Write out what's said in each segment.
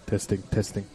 Testing, testing.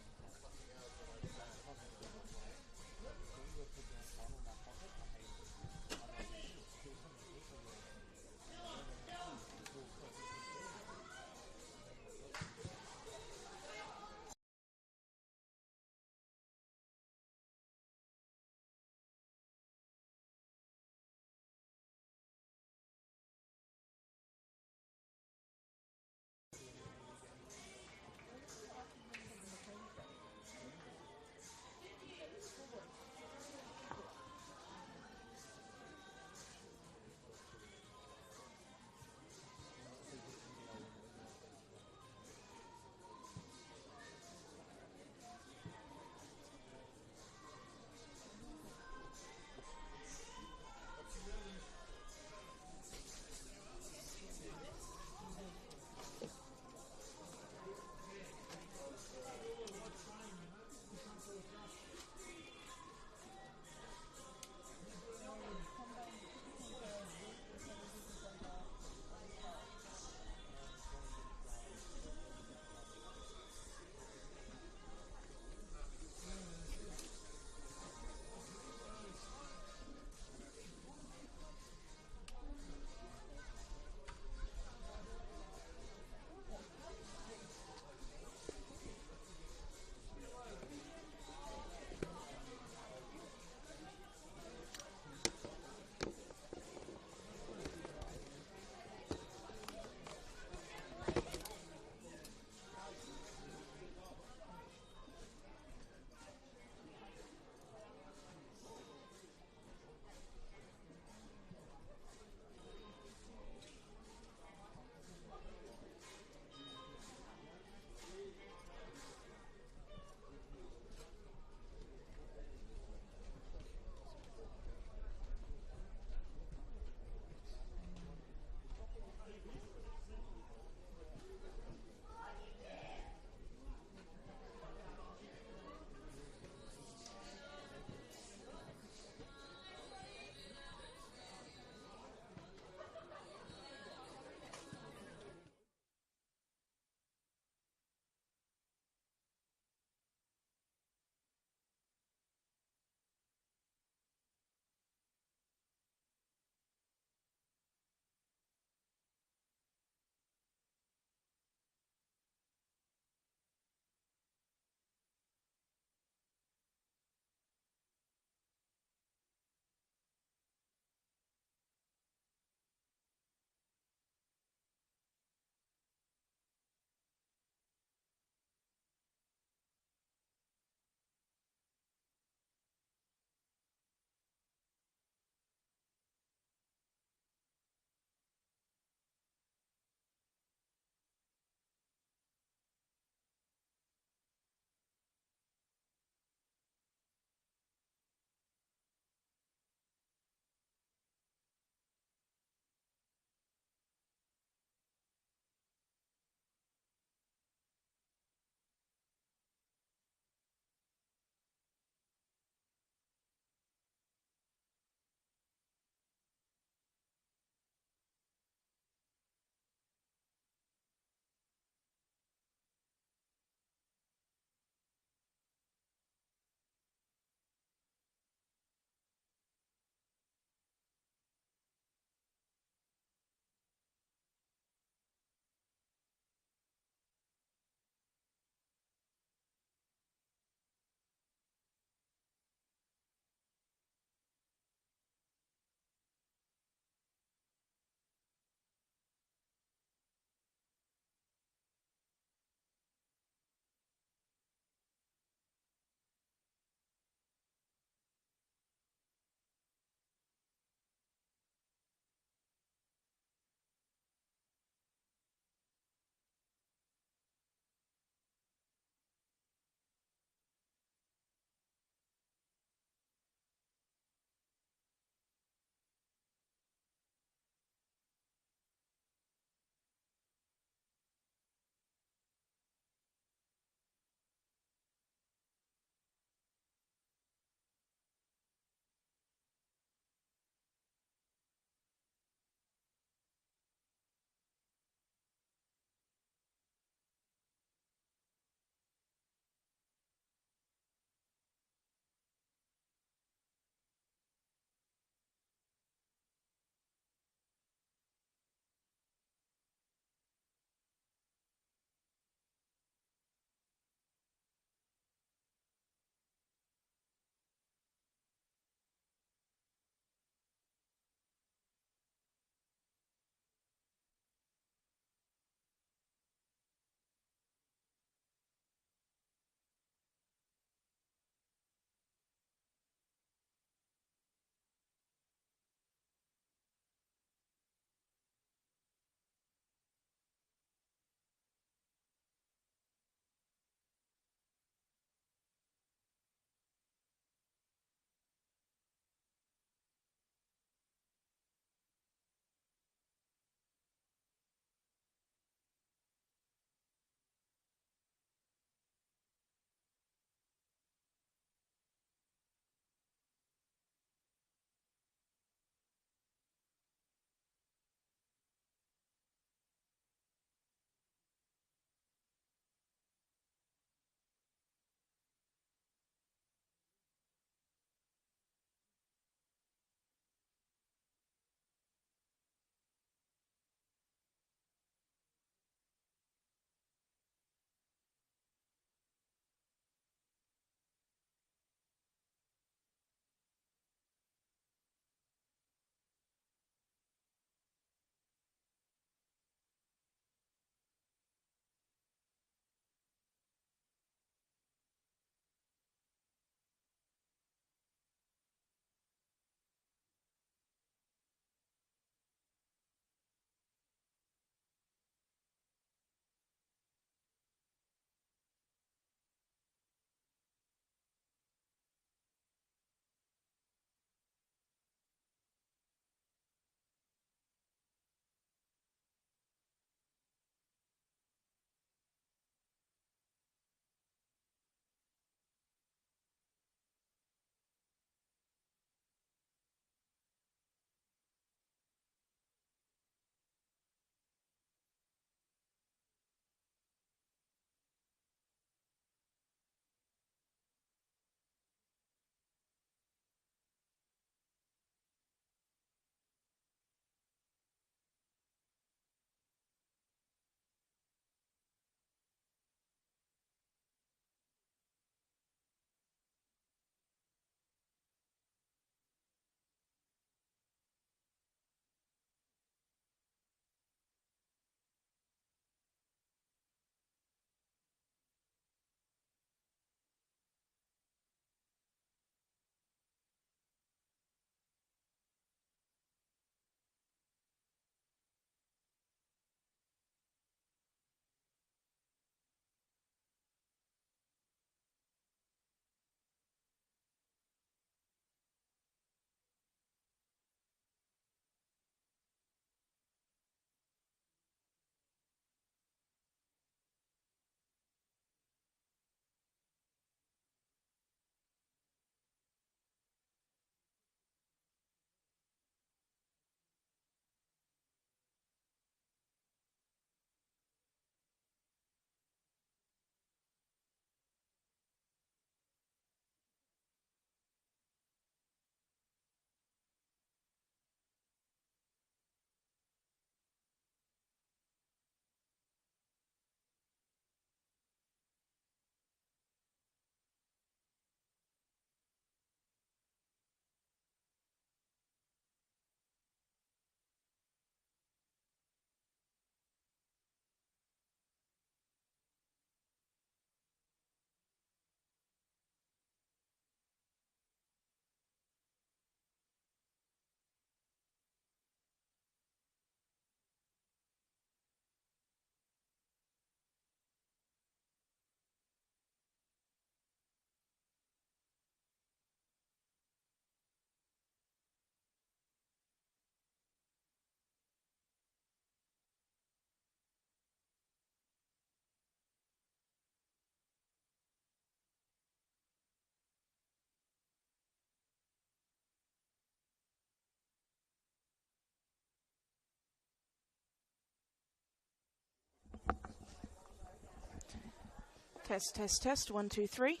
Test, test, test. 1, 2, 3.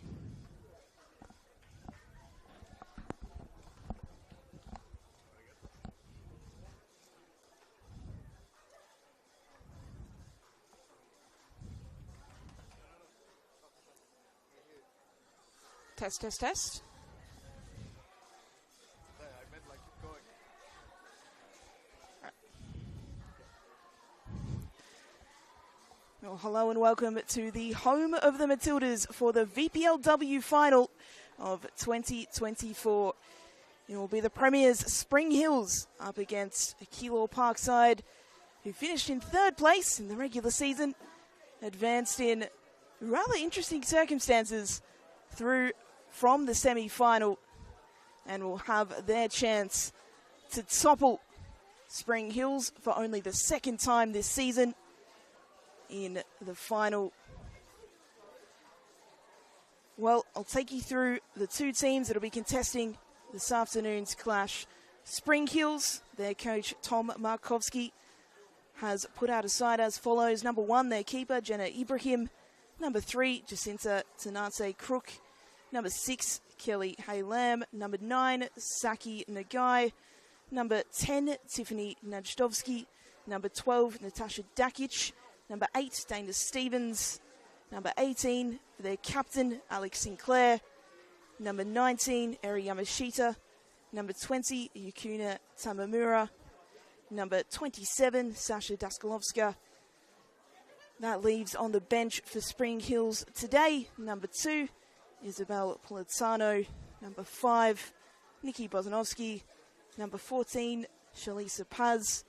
Test, test, test. Well, hello and welcome to the home of the Matildas for the VPLW final of 2024. It will be the Premiers Spring Hills up against a Keilor Park side who finished in third place in the regular season, advanced in rather interesting circumstances through from the semi-final, and will have their chance to topple Spring Hills for only the second time this season in the final. Well, I'll take you through the two teams that will be contesting this afternoon's clash. Spring Hills, their coach Tom Markovski has put out a side as follows. Number 1, their keeper Jenna Ibrahim. Number 3, Jacinta Tanate Crook. Number 6, Kelly Haylam. Number 9, Saki Nagai. Number 10, Tiffany Najdovski. Number 12, Natasha Dakic. Number 8, Dana Stevens. Number 18, for their captain, Alex Sinclair. Number 19, Eri Yamashita. Number 20, Yukuna Tamamura. Number 27, Sasha Daskalovska. That leaves on the bench for Spring Hills today. Number 2, Isabel Polizzano. Number 5, Nikki Bozanovsky. Number 14, Shalisa Paz.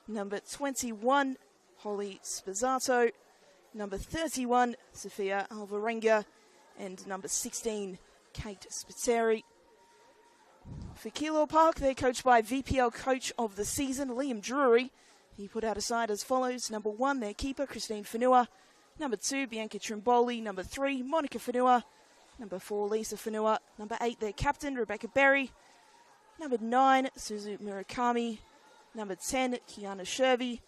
Number 21, Holly Spazzato. Number 31, Sofia Alvarenga. And number 16, Kate Spiteri. For Keilor Park, they're coached by VPL Coach of the Season, Liam Drury. He put out a side as follows. Number 1, their keeper, Christine Fanua. Number 2, Bianca Trimboli. Number 3, Monica Fanua. Number 4, Lisa Fanua. Number 8, their captain, Rebecca Berry. Number 9, Suzu Murakami. Number 10, Kiana Shervy.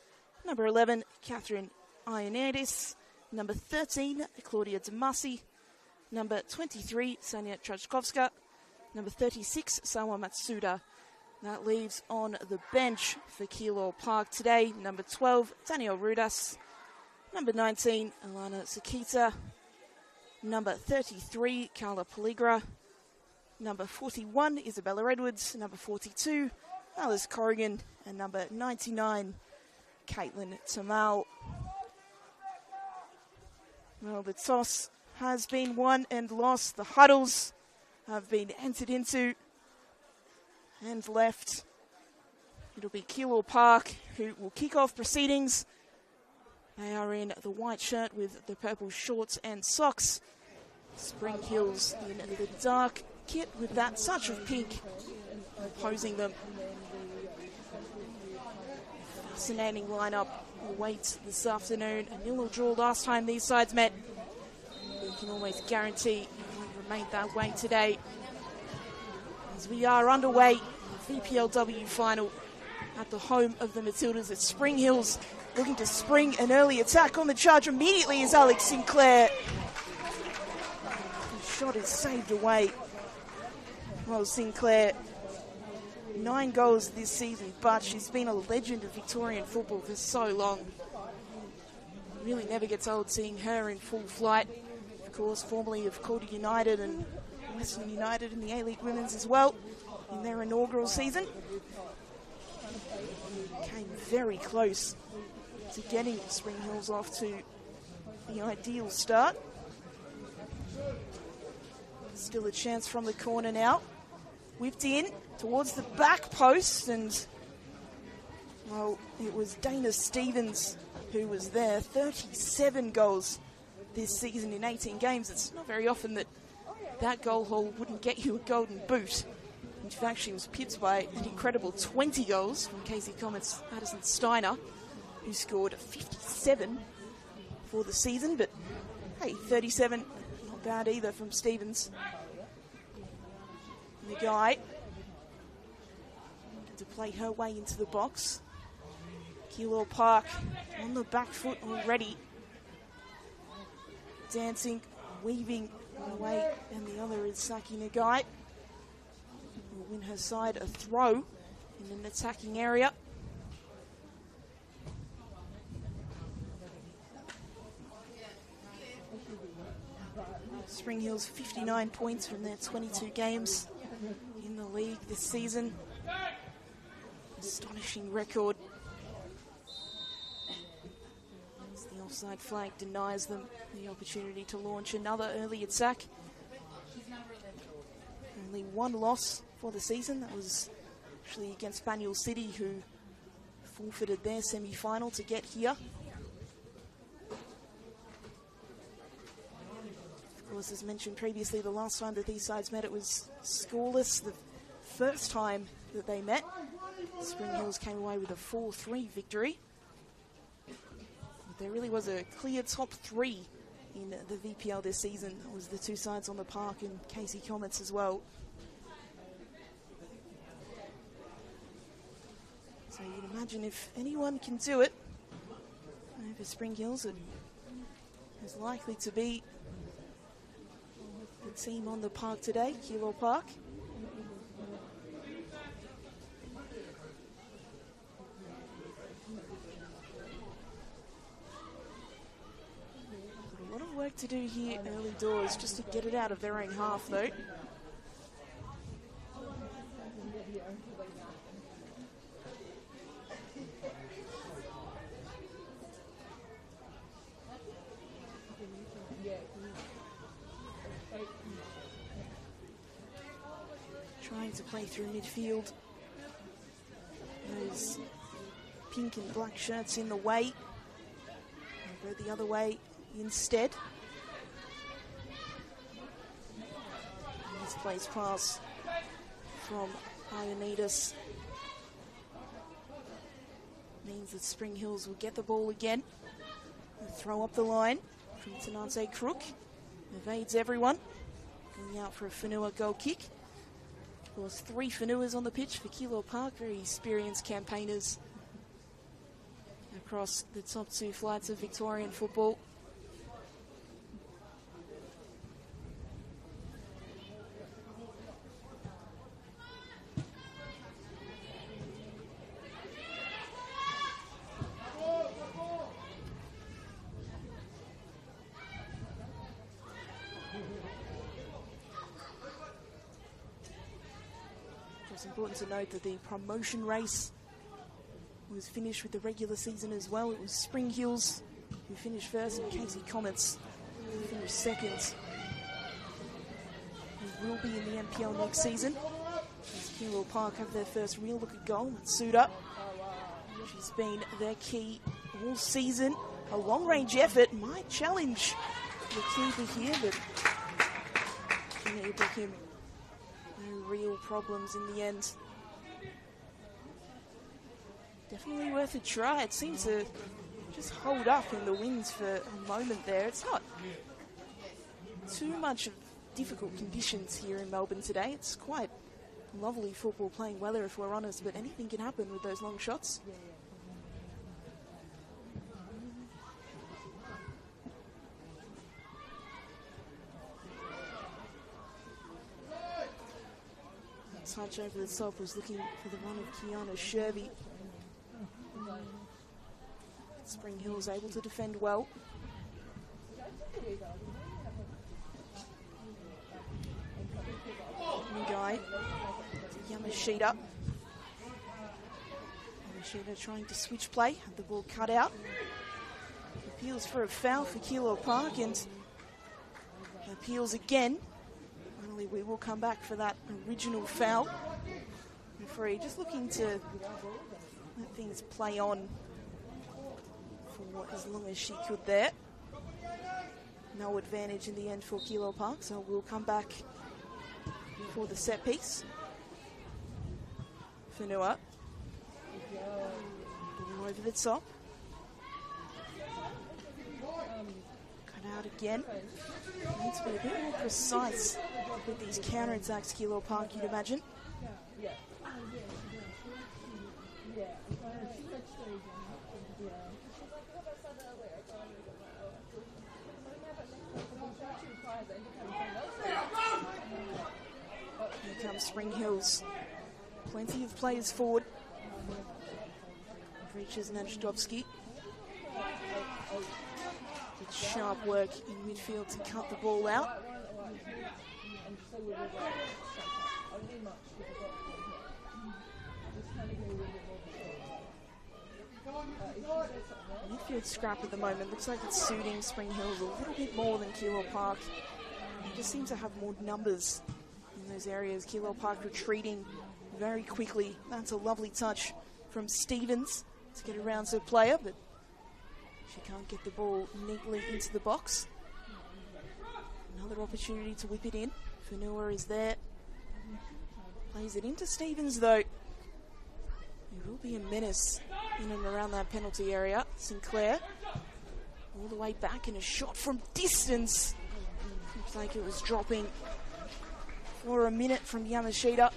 Number 11, Catherine Ionadis. Number 13, Claudia Damasi. Number 23, Sanya Trajkovska. Number 36, Sawa Matsuda. That leaves on the bench for Keilor Park today. Number 12, Daniel Rudas. Number 19, Alana Sakita. Number 33, Carla Paligra. Number 41, Isabella Edwards. Number 42, Alice Corrigan. And number 99, Caitlin Tamal. Well, the toss has been won and lost. The huddles have been entered into and left. It'll be Keilor Park who will kick off proceedings. They are in the white shirt with the purple shorts and socks. Spring Hills in the dark kit with that touch of pink opposing them. Fascinating lineup awaits this afternoon. A 0-0 draw last time these sides met. You can almost guarantee it won't remain that way today. As we are underway, the VPLW final at the home of the Matildas at Spring Hills, looking to spring an early attack on the charge immediately is Alex Sinclair. The shot is saved away. Well, Sinclair, 9 goals this season, but she's been a legend of Victorian football for so long. Really never gets old seeing her in full flight. Of course, formerly of Calder United and Western United in the A-League Women's as well in their inaugural season. Came very close to getting Spring Hills off to the ideal start. Still a chance from the corner now. Whipped in towards the back post, and well, it was Dana Stevens who was there. 37 goals this season in 18 games. It's not very often that goal haul wouldn't get you a golden boot. In fact, she was pipped by an incredible 20 goals from Casey Comets Addison Steiner, who scored 57 for the season. But hey, 37, not bad either from Stevens. The guy to play her way into the box. Keilor Park on the back foot already. dancing, weaving away, and the other is Saki Nagai. Will win her side a throw in an attacking area. Spring Hills 59 points from their 22 games in the league this season. Astonishing record. As the offside flag denies them the opportunity to launch another early attack. Only one loss for the season. That was actually against Banyul City, who forfeited their semi-final to get here. Of course, as mentioned previously, the last time that these sides met, it was scoreless. The first time that they met, Spring Hills came away with a 4-3 victory. There really was a clear top three in the VPL this season. It was the two sides on the park and Casey Comets as well. So you can imagine if anyone can do it, for Spring Hills, it is likely to be the team on the park today, Keilor Park. A lot of work to do here early doors just to get it out of their own half, though. Trying to play through midfield. Those pink and black shirts in the way. They'll go the other way instead. Misplaced pass from Ionidas means that Spring Hills will get the ball again. They'll throw up the line from Tanante Crook. Evades everyone. Going out for a Whenua goal kick. Of course, 3 Whenuas on the pitch for Keilor Park, very experienced campaigners across the top 2 flights of Victorian football. It's important to note that the promotion race was finished with the regular season as well. It was Spring Hills who finished first and Casey Comets who finished second. Who will be in the MPL next season. As Keilor Park have their first real look at goal. Suda. She's been their key all season. A long-range effort might challenge the keeper here, but Jenny Beckham, no real problems in the end. Definitely worth a try. It seems to just hold up in the winds for a moment there. It's not too much of difficult conditions here in Melbourne today. It's quite lovely football playing weather, if we're honest, but anything can happen with those long shots. Touch over the top was looking for the one of Kiana Sherby. Spring Hills able to defend well. Guy to Yamashita. Yamashita trying to switch play, had the ball cut out. Appeals for a foul for Keilor Park and appeals again. Finally, we will come back for that original foul. Referee just looking to let things play on for as long as she could there. No advantage in the end for Keilor Park, so we'll come back for the set piece. Whenua. Ball over the top. Cut out again. Needs to be a bit more precise with these counter-attacks, Keilor Park, you'd imagine. Here comes Spring Hills. Plenty of players forward. Reaches Najdovski. Good sharp work in midfield to cut the ball out. Midfield scrap at the moment. Looks like it's suiting Spring Hills a little bit more than Keilor Park. They just seem to have more numbers in those areas. Keilor Park retreating very quickly. That's a lovely touch from Stevens to get around to a player, but she can't get the ball neatly into the box. Another opportunity to whip it in. Fanua is there. Plays it into Stevens though. He will be a menace in and around that penalty area. Sinclair all the way back, and a shot from distance. Looks like it was dropping for a minute from Yamashita.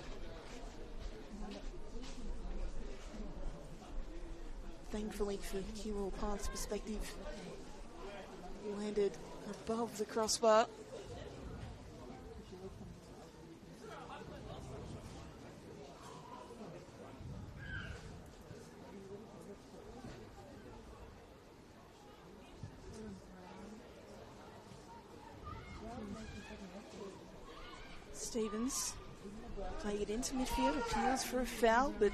Thankfully for Keilor Park's perspective, landed above the crossbar. Stevens playing it into midfield, appeals for a foul, but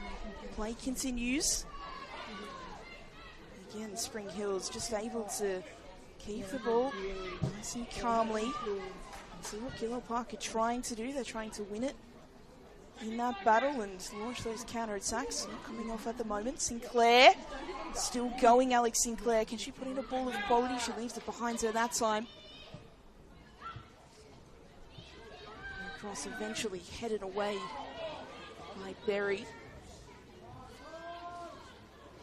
play continues. Again, Spring Hills just able to keep the ball nice and calmly. See what Keilor Park are trying to do. They're trying to win it in that battle and launch those counter-attacks. Not coming off at the moment. Sinclair still going. Alex Sinclair, can she put in a ball of quality? She leaves it behind her that time. Cross eventually headed away by Berry.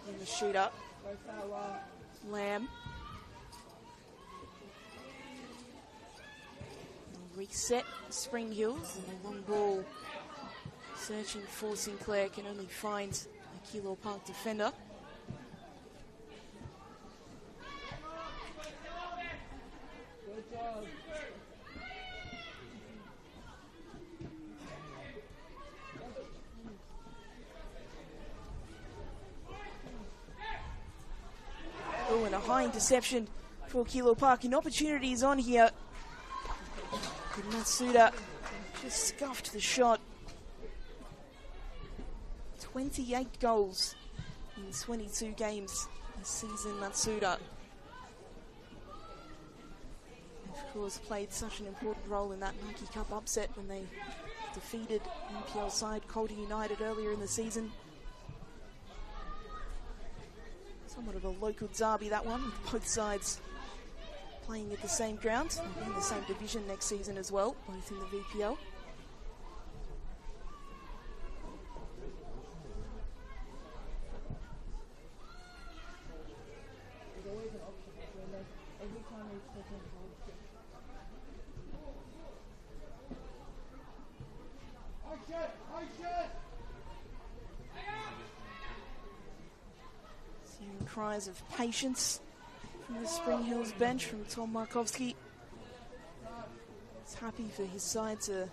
In the shoot-up. Lamb. Reset Spring Hills, and a long ball searching for Sinclair, can only find a Keilor Park defender. Good job. Oh, and a high interception for Keilor Park. An opportunity is on here. And Matsuda just scuffed the shot. 28 goals in 22 games this season, Matsuda. Of course, played such an important role in that Nike Cup upset when they defeated VPL side Calder United earlier in the season. Somewhat of a local derby, that one, with both sides playing at the same ground. They'll be in the same division next season as well, both in the VPL. Seeing cries of patience from the Spring Hills bench from Tom Markovski. He's happy for his side to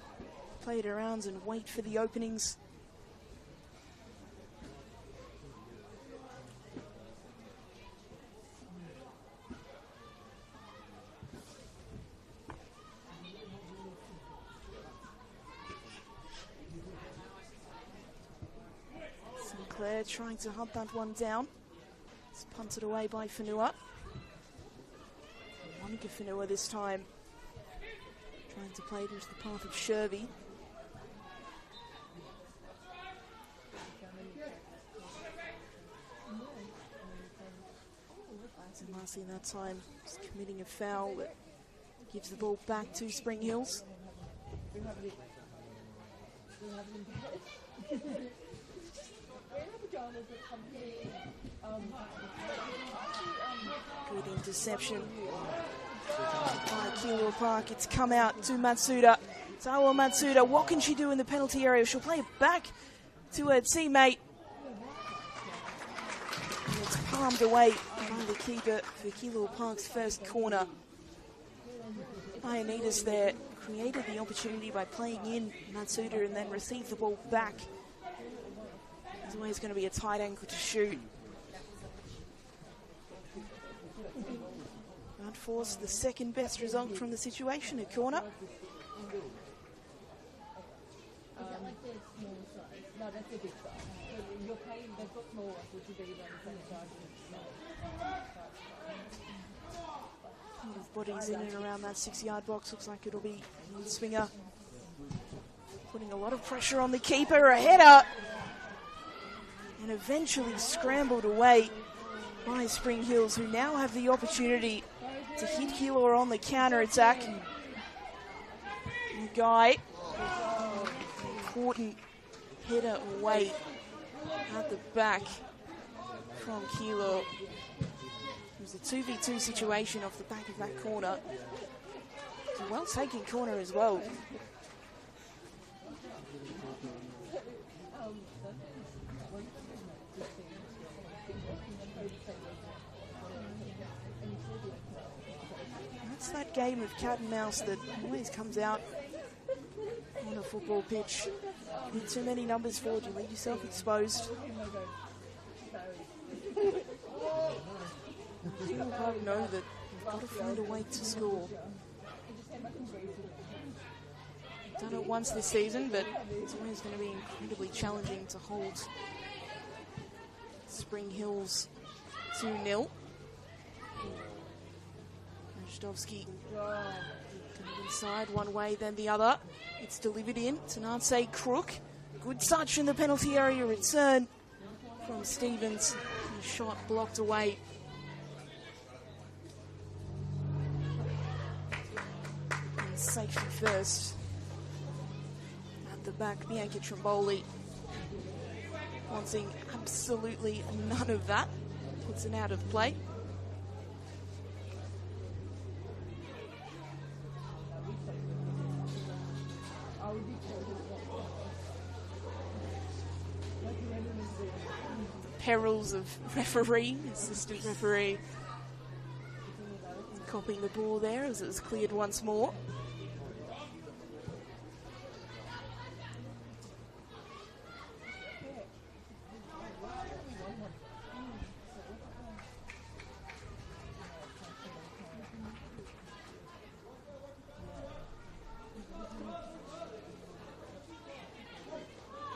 play it around and wait for the openings. Sinclair trying to hunt that one down. It's punted away by Fanua. Monica Fanua this time, trying to play it into the path of Shervy. And Marcy that time just committing a foul that gives the ball back to Spring Hills. Good interception by Keilor Park. It's come out to Matsuda. Tawa Matsuda, what can she do in the penalty area? She'll play it back to her teammate. And it's palmed away by the keeper for Keilor Park's first corner. Ioannidis there created the opportunity by playing in Matsuda and then received the ball back. There's always going to be a tight angle to shoot. But forced the second best result from the situation, a corner. Bodies in and around that 6-yard box. Looks like it'll be Swinger putting a lot of pressure on the keeper. A header, and eventually scrambled away by Spring Hills, who now have the opportunity to hit Keilor on the counter attack. Guy, important header away at the back from Keilor. It was a 2v2 situation off the back of that corner. It's a well-taken corner as well. That's that game of cat and mouse that always comes out on a football pitch. With too many numbers forward, you leave yourself exposed. Keilor Park know that they've got to find a way to score. Done it once this season, but it's always going to be incredibly challenging to hold Spring Hills 2-0. Majdovski coming inside one way, then the other. It's delivered in to Nance Crook. Good touch in the penalty area, return from Stevens. And a shot blocked away. And safety first. At the back, Bianca Trimboli wanting absolutely none of that. Puts it out of play. Perils of referee, assistant referee copying the ball there as it was cleared once more.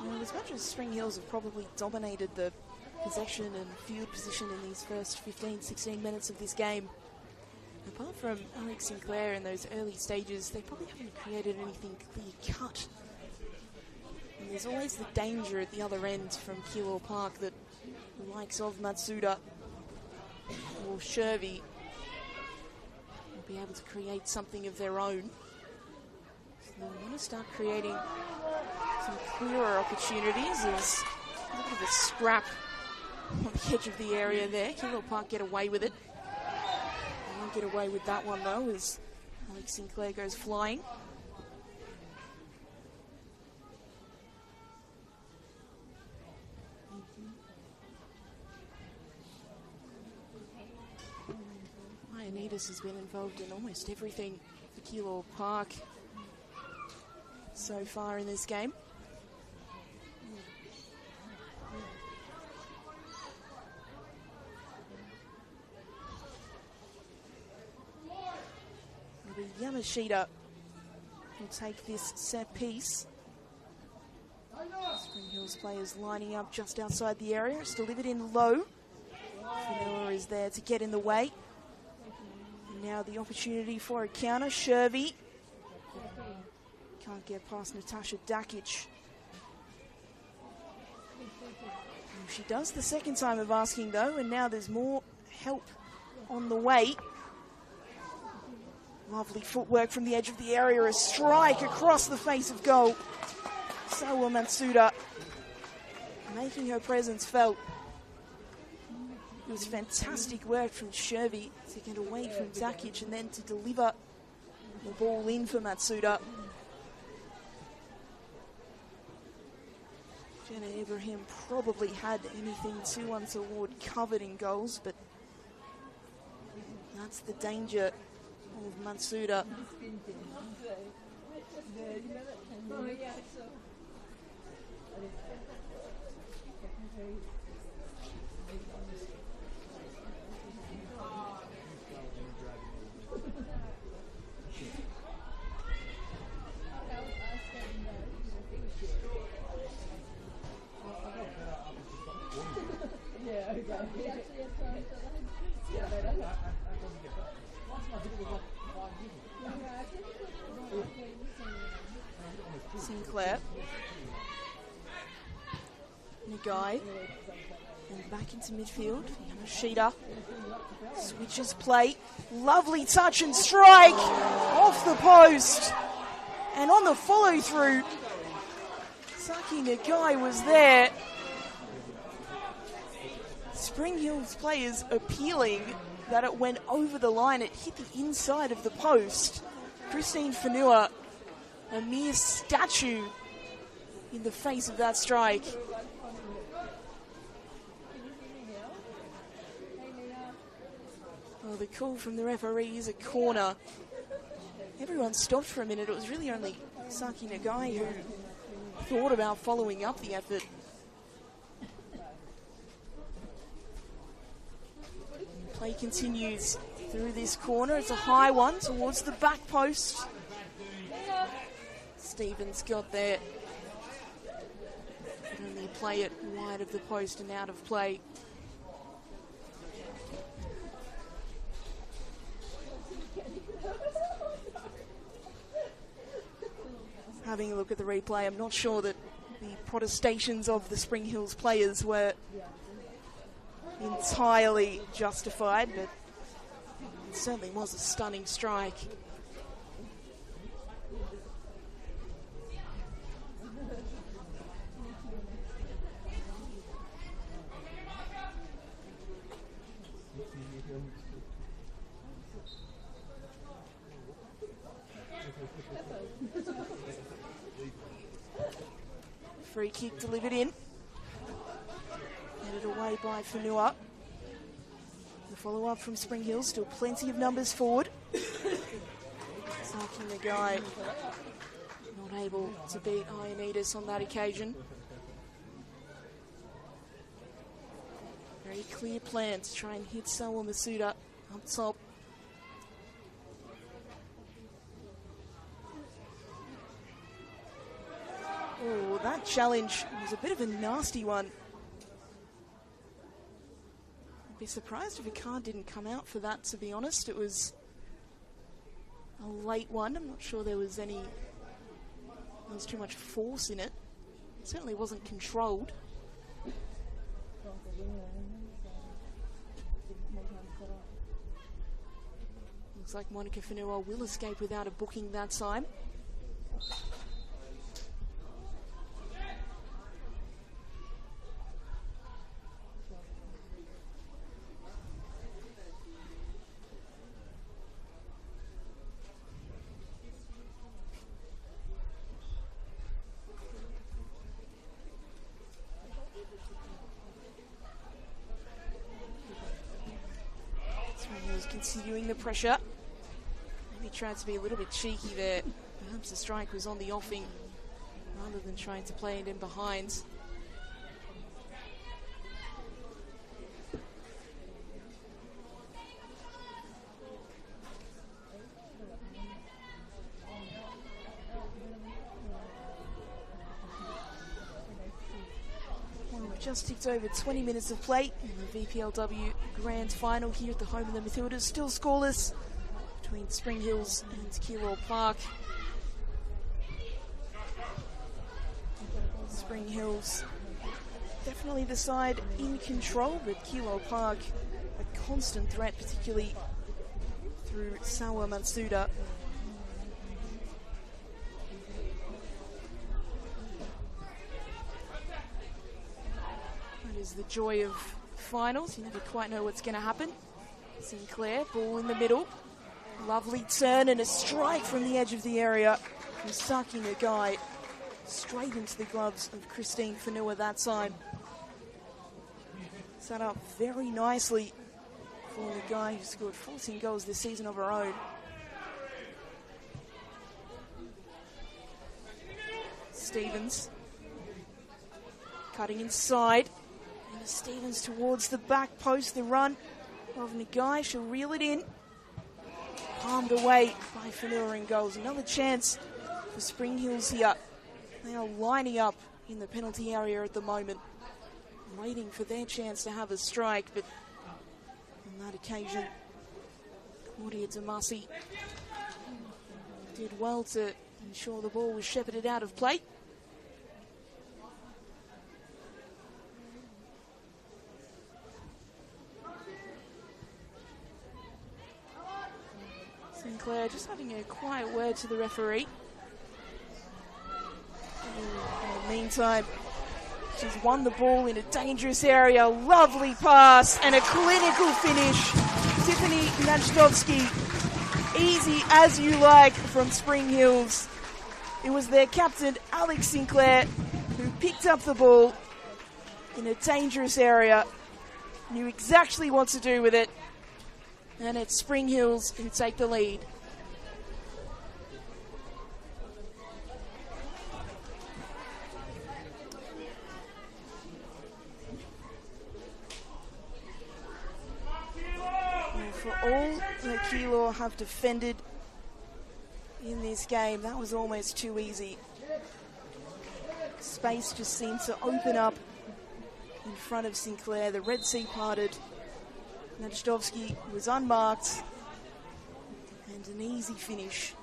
Well, as much as Spring Hills have probably dominated the possession and field position in these first 15-16 minutes of this game, apart from Alex Sinclair in those early stages, they probably haven't created anything clear-cut. And there's always the danger at the other end from Keilor Park that the likes of Matsuda or Shervy will be able to create something of their own. So they want to start creating some clearer opportunities. There's a bit of a scrap on the edge of the area there. Keilor Park get away with it. They won't get away with that one though, as Alex Sinclair goes flying. Ioannidis has been involved in almost everything for Keilor Park so far in this game. Yamashita will take this set piece. Spring Hills players lining up just outside the area. It's delivered in low. Vanilla is there to get in the way. And now the opportunity for a counter. Shervy can't get past Natasha Dakic. And she does the second time of asking though, and now there's more help on the way. Lovely footwork from the edge of the area, a strike across the face of goal. Sawa Matsuda making her presence felt. It was fantastic work from Shervy to get away from Dakic and then to deliver the ball in for Matsuda. Jenna Ibrahim probably had anything too untoward covered in goals, but that's the danger of Matsuda. Sinclair. Nagai. And back into midfield. Yamashita. Switches play. Lovely touch and strike. Off the post. And on the follow through, Saki Nagai was there. Spring Hills players appealing that it went over the line. It hit the inside of the post. Christine Whenua, a mere statue in the face of that strike. Oh, the call from the referee is a corner. Everyone stopped for a minute. It was really only Saki Nagai who thought about following up the effort. Play continues through this corner. It's a high one towards the back post. Stevens got there. Only play it wide of the post and out of play. Having a look at the replay, I'm not sure that the protestations of the Spring Hills players were entirely justified, but it certainly was a stunning strike. Free kick delivered in. Headed away by Whenua. The follow-up from Spring Hill, still plenty of numbers forward. Saki Nagai not able to beat Ioannidis on that occasion. Very clear plan to try and hit Sawa Masuda up top. Oh, that challenge was a bit of a nasty one. I'd be surprised if a card didn't come out for that, to be honest. It was a late one. I'm not sure there was too much force in it. It certainly wasn't controlled. Looks like Monica Whenua will escape without a booking that time. Continuing the pressure. Maybe tried to be a little bit cheeky there. Perhaps the strike was on the offing rather than trying to play it in behind. Just ticked over 20 minutes of play in the VPLW Grand Final here at the home of the Matildas. Still scoreless between Spring Hills and Keilor Park. Spring Hills definitely the side in control, but Keilor Park a constant threat, particularly through Sawa Matsuda. Is the joy of finals. You never quite know what's going to happen. Sinclair, ball in the middle. Lovely turn and a strike from the edge of the area from Saki Nagai. Straight into the gloves of Christine Whenua that time. Set up very nicely for the guy who scored 14 goals this season of her own. Stevens. Cutting inside. And Stevens towards the back post. The run of Nagai. She'll reel it in. Palmed away by Whenua in goals. Another chance for Spring Hills here. They are lining up in the penalty area at the moment, waiting for their chance to have a strike, but on that occasion, Claudia Damasi did well to ensure the ball was shepherded out of play. Sinclair just having a quiet word to the referee. In the meantime, she's won the ball in a dangerous area. Lovely pass and a clinical finish. Tiffany Najdowski, easy as you like from Spring Hills. It was their captain, Alex Sinclair, who picked up the ball in a dangerous area, knew exactly what to do with it, and it's Spring Hills who take the lead. For all that Keilor have defended in this game, that was almost too easy. Space just seemed to open up in front of Sinclair. The Red Sea parted. Najdowski was unmarked. And an easy finish.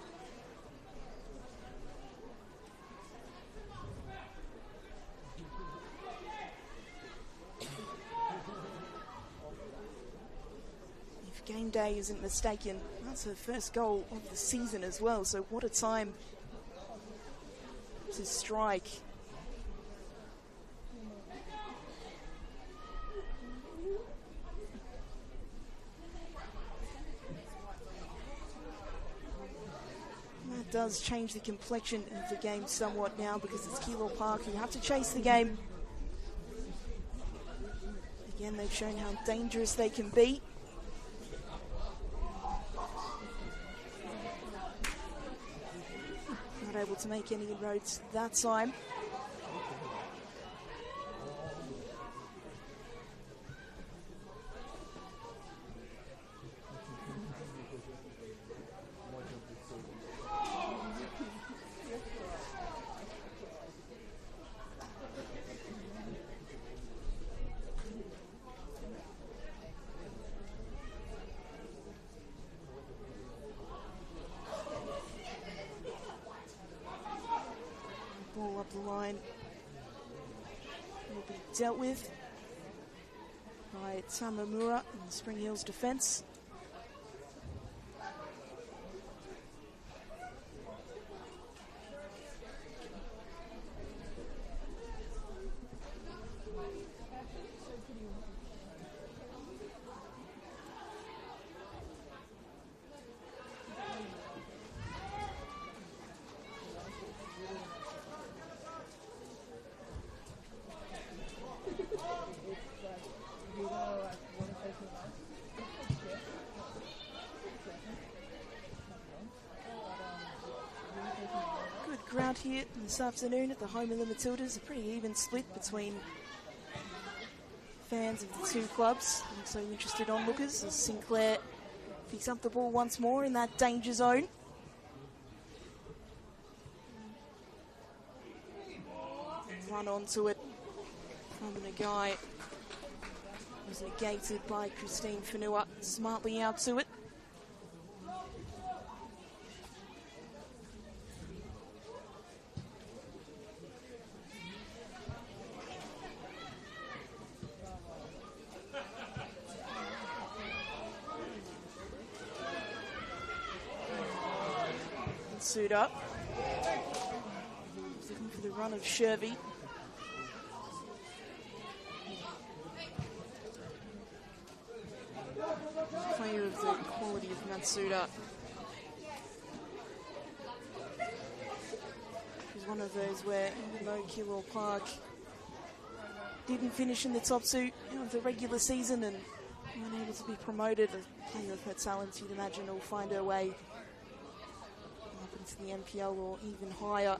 Game Day isn't mistaken, that's her first goal of the season as well, so what a time to strike. That does change the complexion of the game somewhat now, because it's Keilor Park who have to chase the game. Again, they've shown how dangerous they can be. Not able to make any inroads that time. Ball up the line will be dealt with by Tamamura in the Spring Hills defence. Ground here this afternoon at the home of the Matildas. A pretty even split between fans of the two clubs. Also interested onlookers as Sinclair picks up the ball once more in that danger zone. Run onto it from Nagai. Was negated by Christine Whenua. Smartly out to it. Suit up. Looking for the run of Shervy. Player of the quality of Matsuda. He's one of those where, even though Keilor Park didn't finish in the top two of the regular season and weren't able to be promoted, a player of her talent, you'd imagine, will find her way into the NPL or even higher.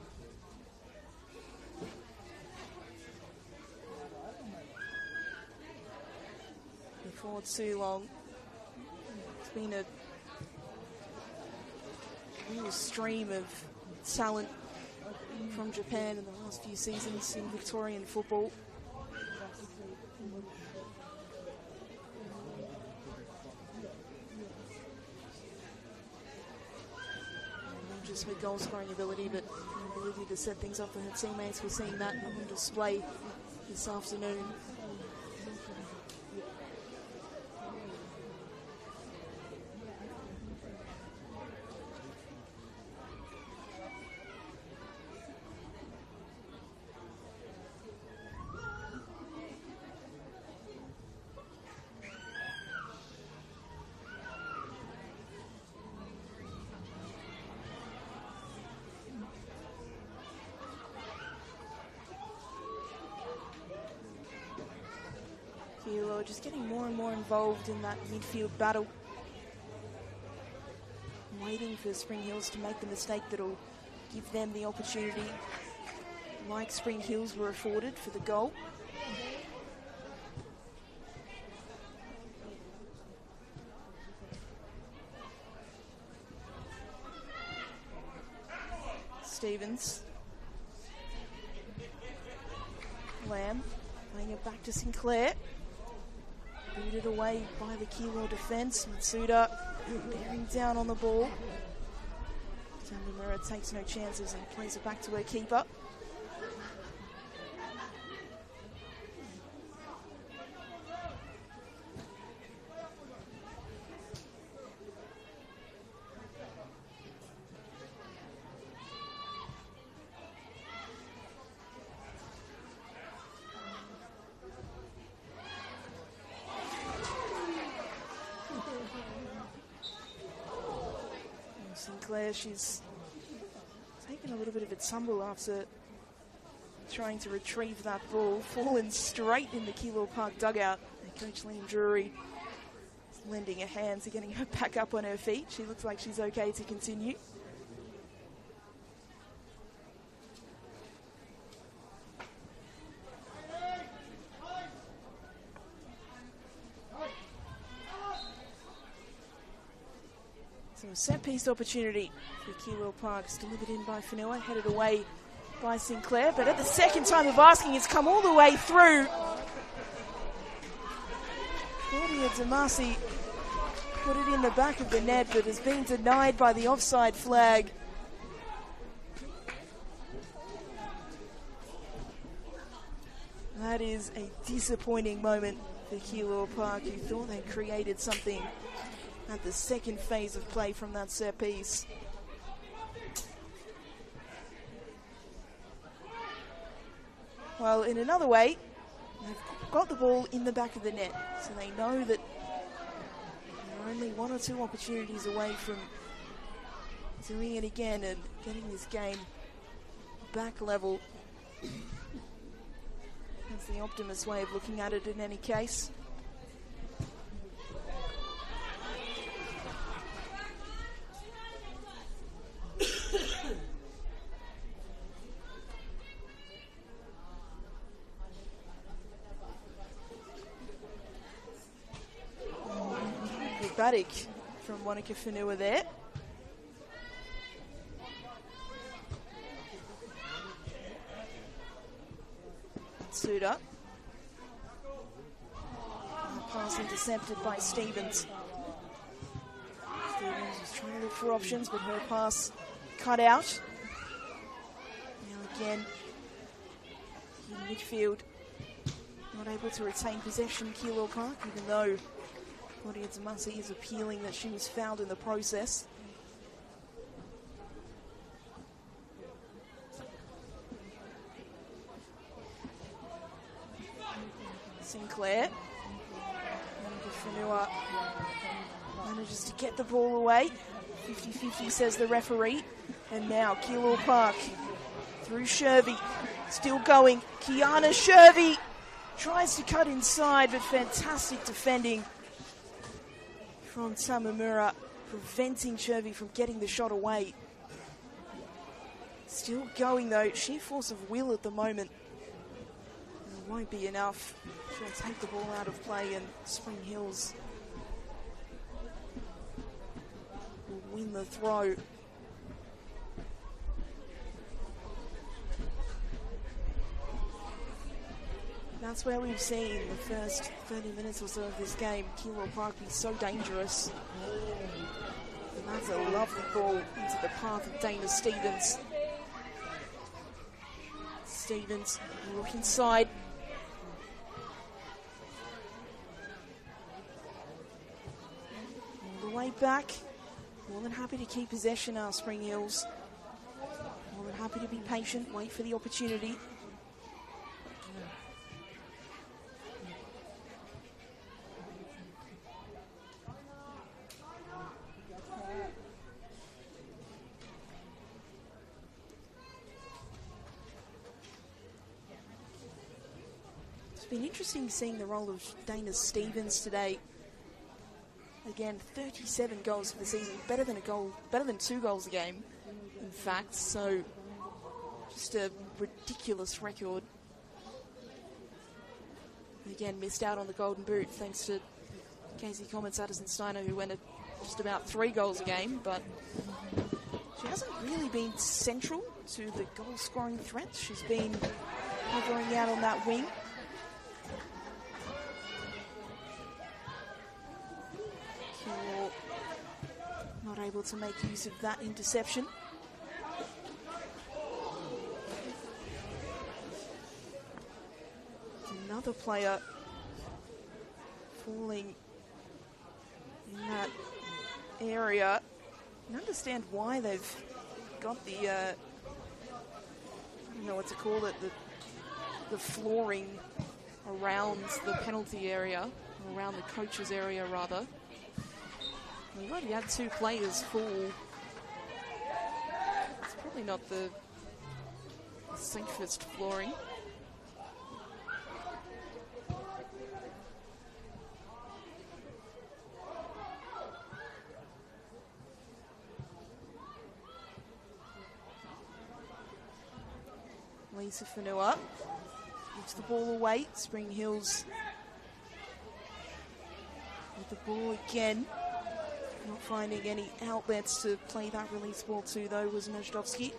for too long. It's been a real stream of talent from Japan in the last few seasons in Victorian football. Not just her goal scoring ability, but her ability to set things up for her teammates. We're seeing that on display this afternoon. Keilor just getting more and more involved in that midfield battle. Waiting for Spring Hills to make the mistake that'll give them the opportunity, like Spring Hills were afforded for the goal. Stevens. Lamb playing it back to Sinclair. Booted away by the Keilor defence. Matsuda bearing down on the ball. Tamimura takes no chances and plays it back to her keeper. Sinclair, she's taken a little bit of a tumble after trying to retrieve that ball, fallen straight in the Keilor Park dugout. And Coach Liam Drury is lending a hand to getting her back up on her feet. She looks like she's okay to continue. So a set-piece opportunity for Keilor Park, delivered in by Whenua, headed away by Sinclair, but at the second time of asking, it's come all the way through. Claudia Damasi put it in the back of the net, but has been denied by the offside flag. That is a disappointing moment for Keilor Park, who thought they created something at the second phase of play from that set piece. Well, in another way, they've got the ball in the back of the net, so they know that they're only one or two opportunities away from doing it again and getting this game back level. That's the optimist way of looking at it in any case. Acrobatic from Monica Whenua there. Suda. Pass intercepted by Stevens. Stevens was trying to look for options, but her pass cut out. Now again, in midfield, not able to retain possession, Keilor Park, even though Claudia Damasi is appealing that she was fouled in the process. Sinclair. Whenua manages to get the ball away. 50-50 says the referee. And now Keilor Park through Shervy. Still going. Kiana Shervy tries to cut inside, but fantastic defending from Tamimura, preventing Shervy from getting the shot away. Still going though, sheer force of will at the moment. won't be enough. She'll take the ball out of play, and Spring Hills will win the throw. That's where we've seen the first 30 minutes or so of this game, Keilor Park be so dangerous. And that's a lovely ball into the path of Dana Stevens. Stevens, look inside. All the way back. More than happy to keep possession, our Spring Hills. More than happy to be patient, wait for the opportunity. It's been interesting seeing the role of Dana Stevens today. Again, 37 goals for the season, better than 2 goals a game, in fact. So, just a ridiculous record. Again, missed out on the Golden Boot thanks to Casey Commons, Addison Steiner, who went at just about 3 goals a game, but she hasn't really been central to the goal-scoring threat. She's been hovering out on that wing. Not able to make use of that interception. Another player falling in that area. I understand why they've got the, I don't know what to call it, the flooring around the penalty area, around the coach's area rather. We've already had 2 players fall. It's probably not the safest flooring. Lisa Fanua gives the ball away. Spring Hills with the ball again. Not finding any outlets to play that release ball to, though, was Najdovski.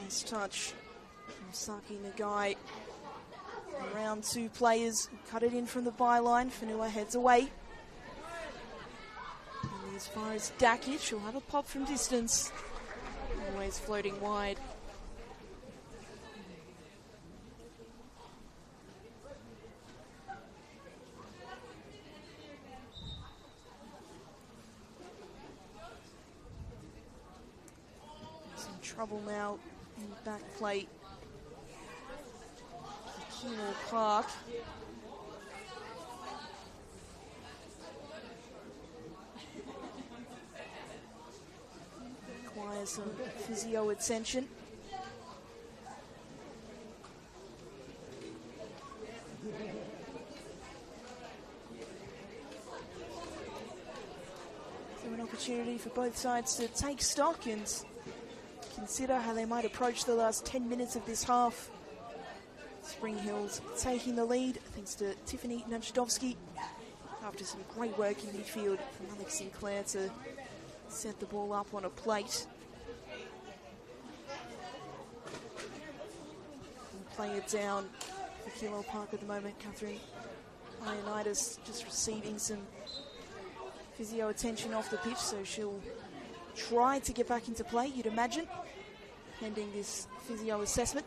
Nice touch from Saki Nagai. Around 2 players, cut it in from the byline. Fanua heads away. And as far as Dakic, she'll have a pop from distance. Always floating wide. Some trouble now in the back plate. Keilor Park. Requires some physio attention. So an opportunity for both sides to take stock and consider how they might approach the last 10 minutes of this half. Spring Hills taking the lead thanks to Tiffany Najdovski after some great work in midfield from Alex Sinclair to set the ball up on a plate. And playing it down for Keilor Park at the moment. Catherine Ioannidis just receiving some physio attention off the pitch, so she'll try to get back into play, you'd imagine, pending this physio assessment.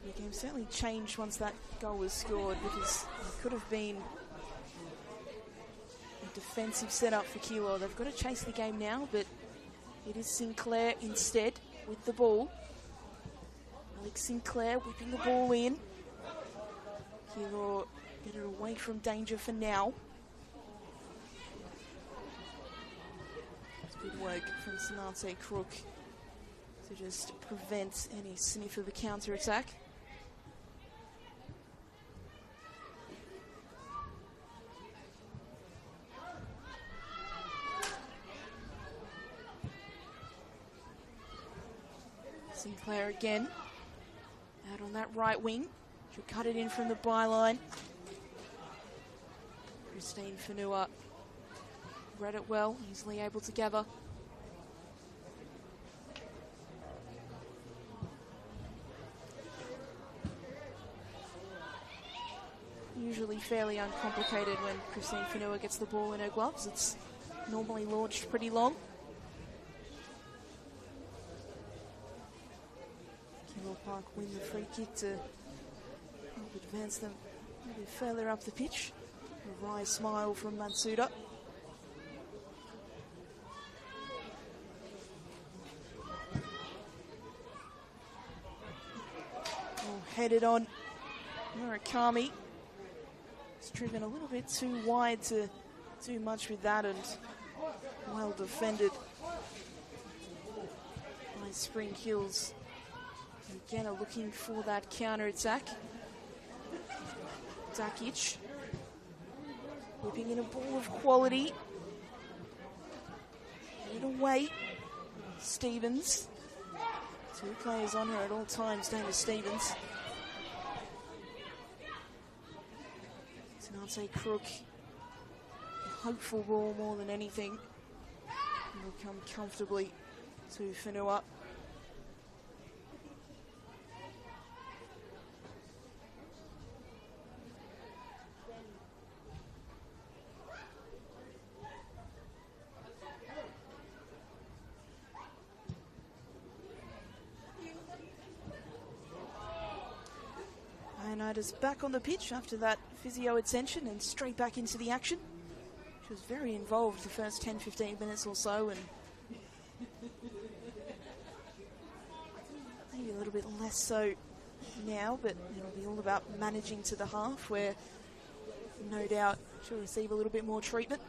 The game certainly changed once that goal was scored, because it could have been a defensive setup for Keilor. They've got to chase the game now, but it is Sinclair instead with the ball. Alex Sinclair whipping the ball in. Keilor get it away from danger for now. It's good work from Sanate Crook to just prevent any sniff of a counter-attack. Sinclair again, out on that right wing. She'll cut it in from the byline. Christine Fanua read it well, easily able to gather. Usually fairly uncomplicated when Christine Fanua gets the ball in her gloves. It's normally launched pretty long. Keilor Park win the free kick to help advance them a bit further up the pitch. A wry smile from Matsuda. Headed on Murakami. It's driven a little bit too wide to do much with that, and well defended by Spring Hills. Again, are looking for that counter-attack. Dakic whipping in a ball of quality. Get it away. Stevens. Two players on her at all times, Dana Stevens. Sanate Crook. A hopeful ball more than anything. And will come comfortably to Fanua. Is back on the pitch after that physio attention and straight back into the action. She was very involved the first 10-15 minutes or so, and maybe a little bit less so now, but it'll be all about managing to the half, where no doubt she'll receive a little bit more treatment.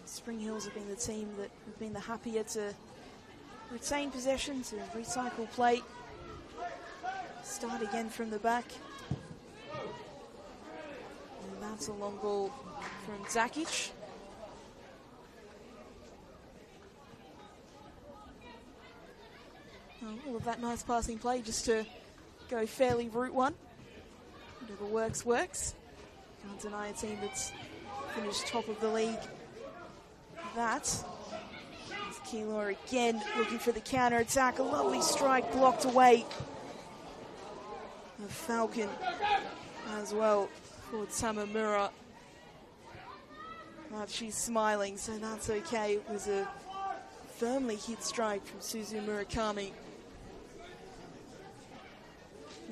Spring Hills have been the team that have been the happier to retain possession, to recycle play, start again from the back. And that's a long ball from Dakic. All of that nice passing play just to go fairly route one. Whatever works, works. Can't deny a team that's finished top of the league. That is Keilor again looking for the counter-attack. A lovely strike blocked away. A Falcon as well for Tamamura. But she's smiling, so that's okay. It was a firmly hit strike from Suzu Murakami.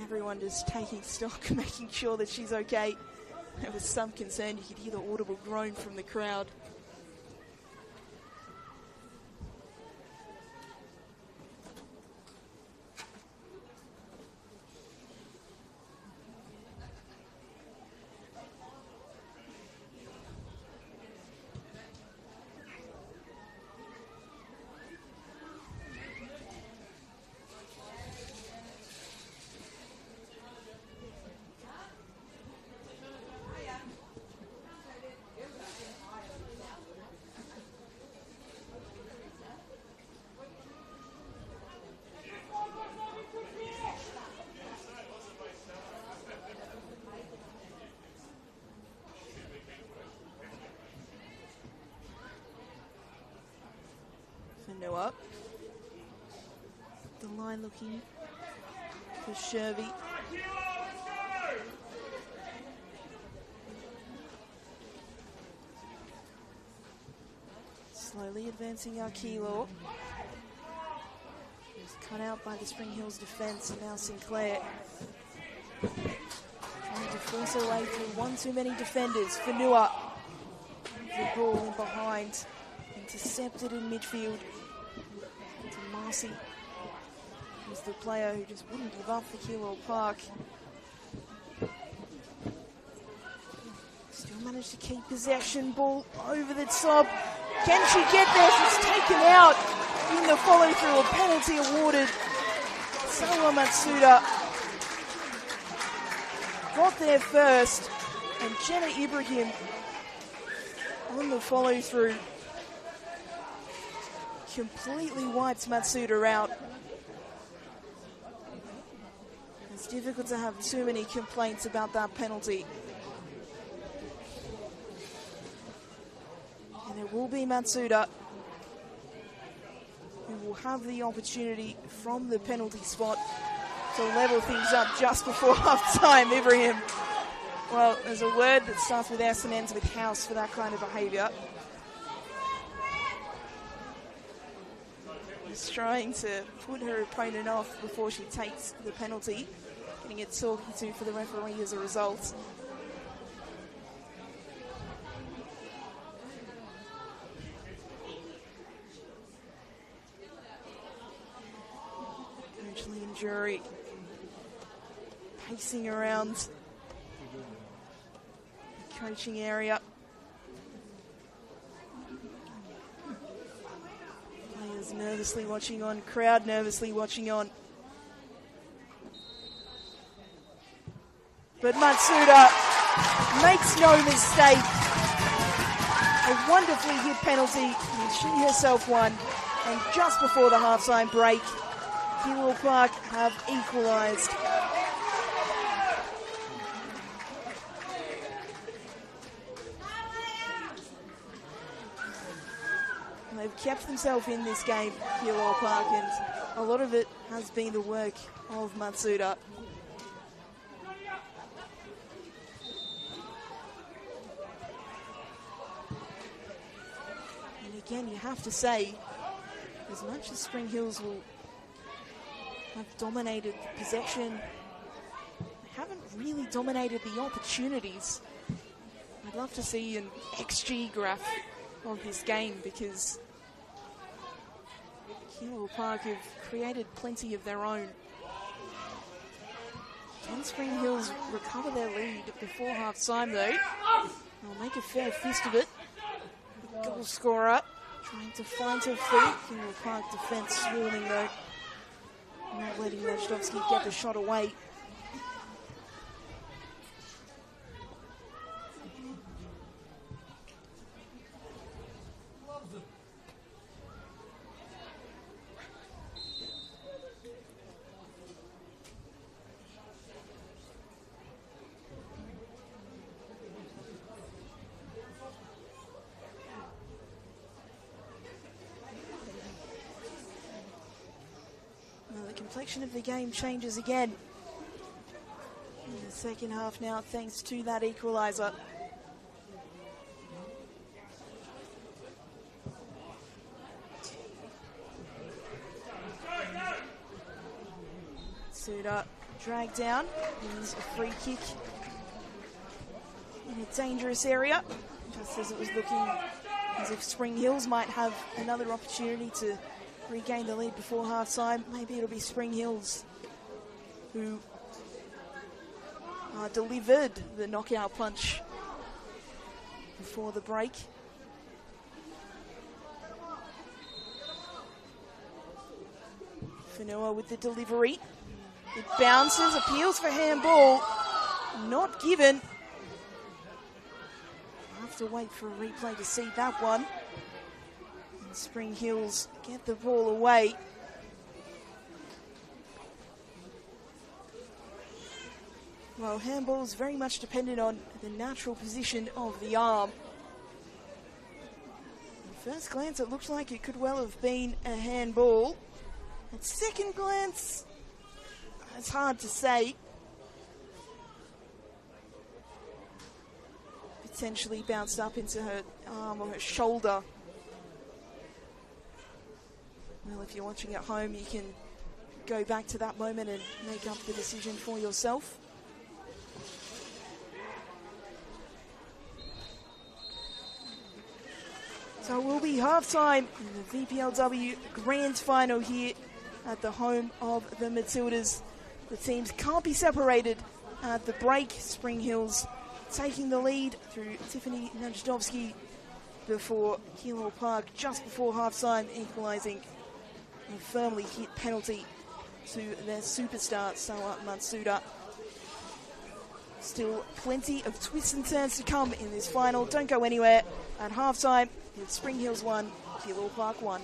Everyone just taking stock, making sure that she's okay. There was some concern. You could hear the audible groan from the crowd. Fanua. The line looking for Shervy. Slowly advancing our Keilor. He's cut out by the Spring Hills defence, and now Sinclair trying to force her way through one too many defenders. Fanua, the ball in behind, intercepted in midfield. To Marcy, who's the player who just wouldn't give up for Keilor Park. Still managed to keep possession, ball over the top. Can she get there? She's taken out in the follow-through. A penalty awarded. Sawa Matsuda got there first, and Jenna Ibrahim on the follow-through completely wiped Matsuda out. It's difficult to have too many complaints about that penalty. And it will be Matsuda who will have the opportunity from the penalty spot to level things up just before half-time. Ibrahim, well, there's a word that starts with S and ends with house for that kind of behaviour. Just trying to put her opponent off before she takes the penalty. Getting it talking to for the referee as a result. Coach Lee and Jury pacing around the coaching area. Players nervously watching on, crowd nervously watching on. But Matsuda makes no mistake. A wonderfully hit penalty, and she herself won. And just before the half-time break, Keilor Park have equalised. They've kept themselves in this game, Keilor Park, and a lot of it has been the work of Matsuda. Again, you have to say, as much as Spring Hills will have dominated the possession, they haven't really dominated the opportunities. I'd love to see an XG graph of this game, because Keilor Park have created plenty of their own. Can Spring Hills recover their lead before half-time though? They'll make a fair fist of it. The goal scorer trying to find her feet. Keilor Park defence swarming though. Not letting Lejdovsky get the shot away. Complexion of the game changes again in the second half now, thanks to that equaliser. Suda dragged down, wins a free kick in a dangerous area, just as it was looking as if Spring Hills might have another opportunity to regain the lead before half-time. Maybe it'll be Spring Hills who delivered the knockout punch before the break. Fanua with the delivery. It bounces, appeals for handball. Not given. I'll have to wait for a replay to see that one. Spring Hills get the ball away. Well, handball is very much dependent on the natural position of the arm. First glance, it looked like it could well have been a handball. At second glance, it's hard to say. Potentially bounced up into her arm or her shoulder. Well, if you're watching at home, you can go back to that moment and make up the decision for yourself. So it will be halftime in the VPLW Grand Final here at the home of the Matildas. The teams can't be separated at the break. Spring Hills taking the lead through Tiffany Najdovski before Keilor Park just before halftime, equalising a firmly hit penalty to their superstar, Sawa Matsuda. Still plenty of twists and turns to come in this final. Don't go anywhere. At halftime, it's Spring Hills 1, Keilor Park 1.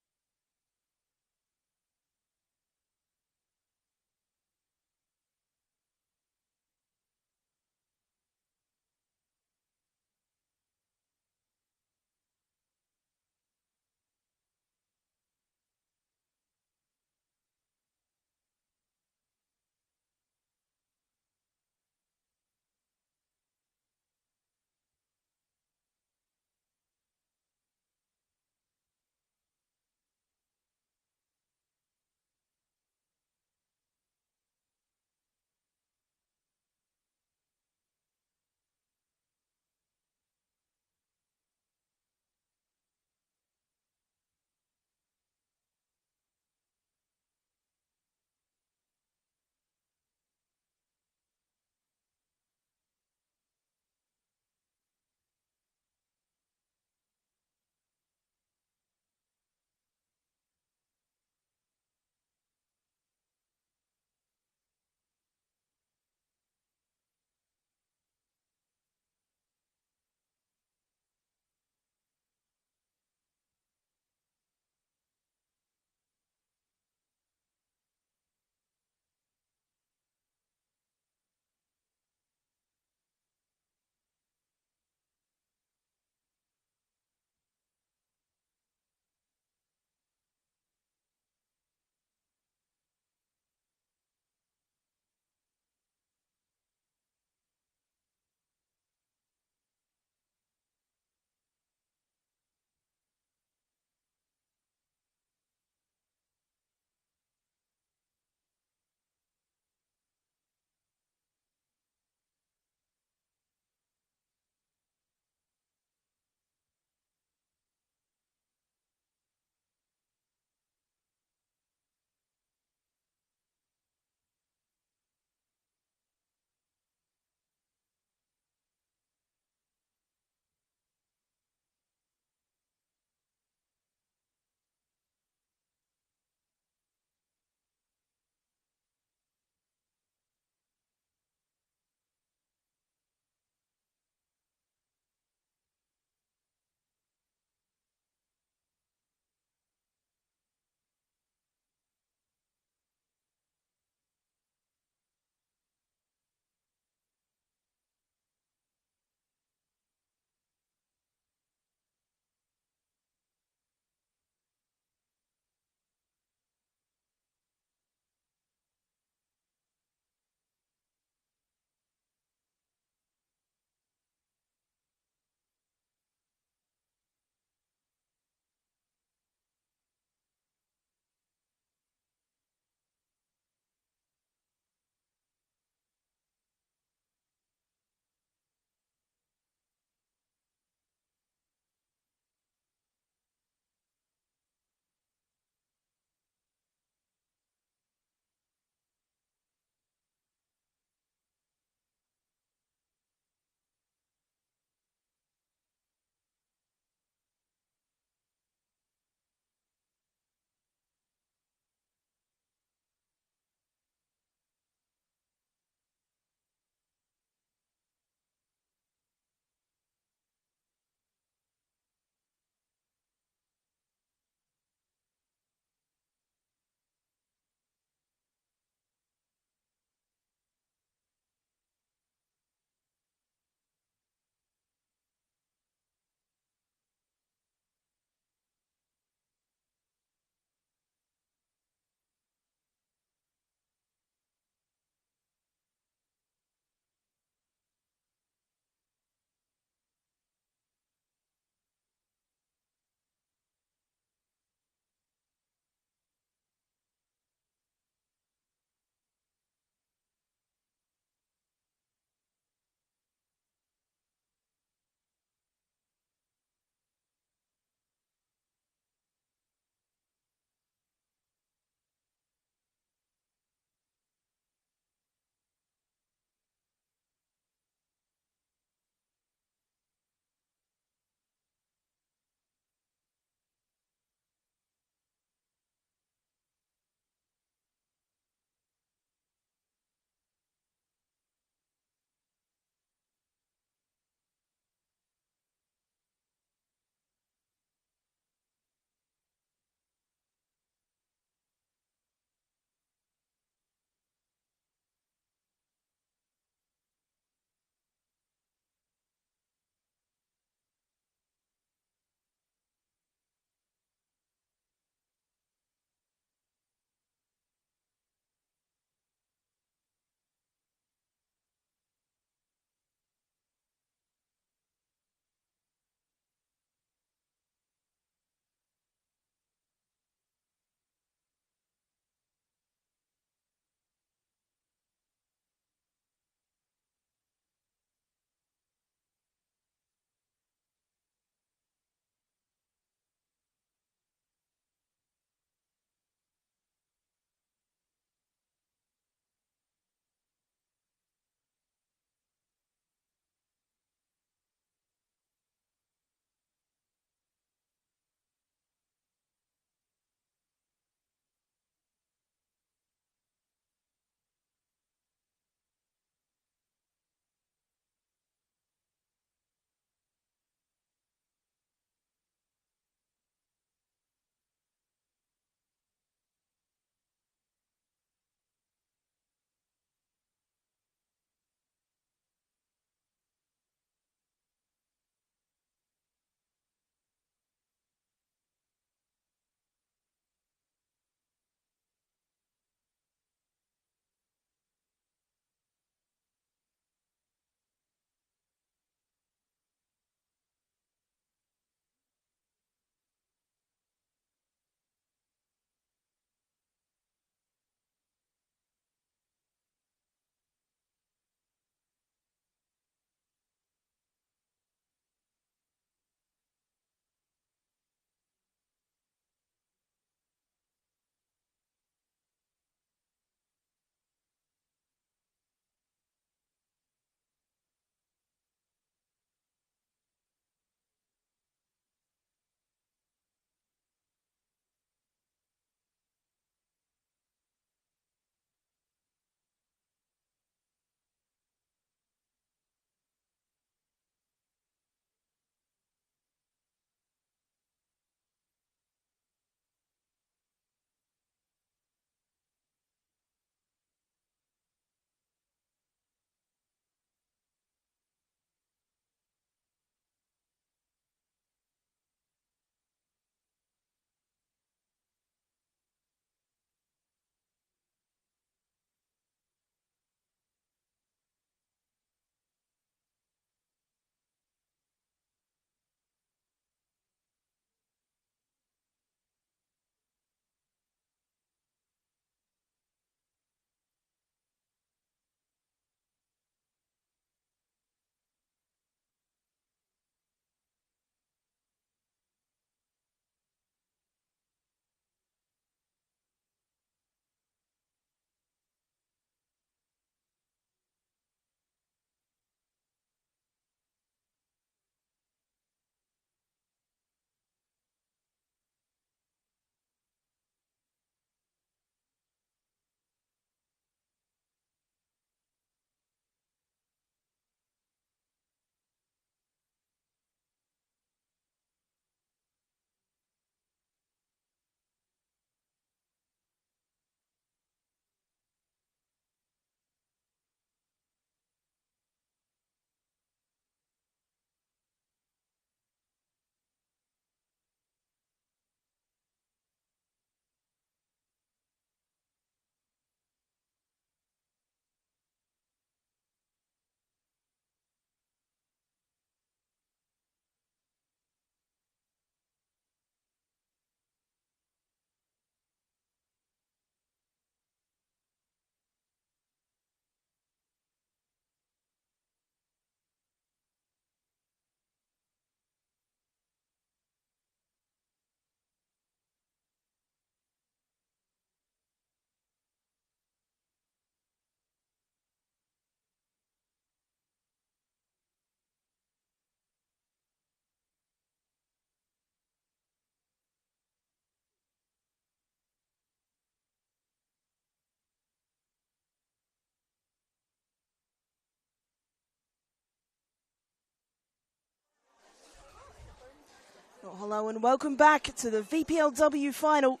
Hello and welcome back to the VPLW final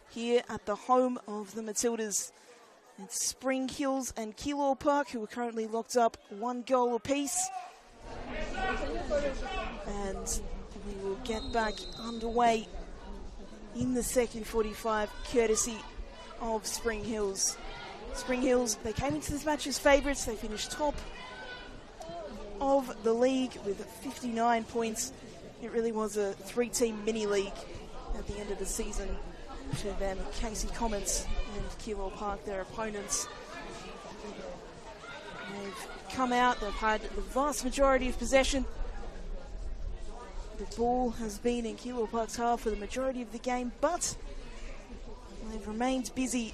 here at the home of the Matildas. It's Spring Hills and Keilor Park who are currently locked up 1 goal apiece. And we will get back underway in the second 45 courtesy of Spring Hills. Spring Hills, they came into this match as favourites. They finished top of the league with 59 points. It really was a 3-team mini-league at the end of the season for them. Casey Comets and Keilor Park, their opponents. They've come out, they've had the vast majority of possession. The ball has been in Keilor Park's half for the majority of the game, but they've remained busy.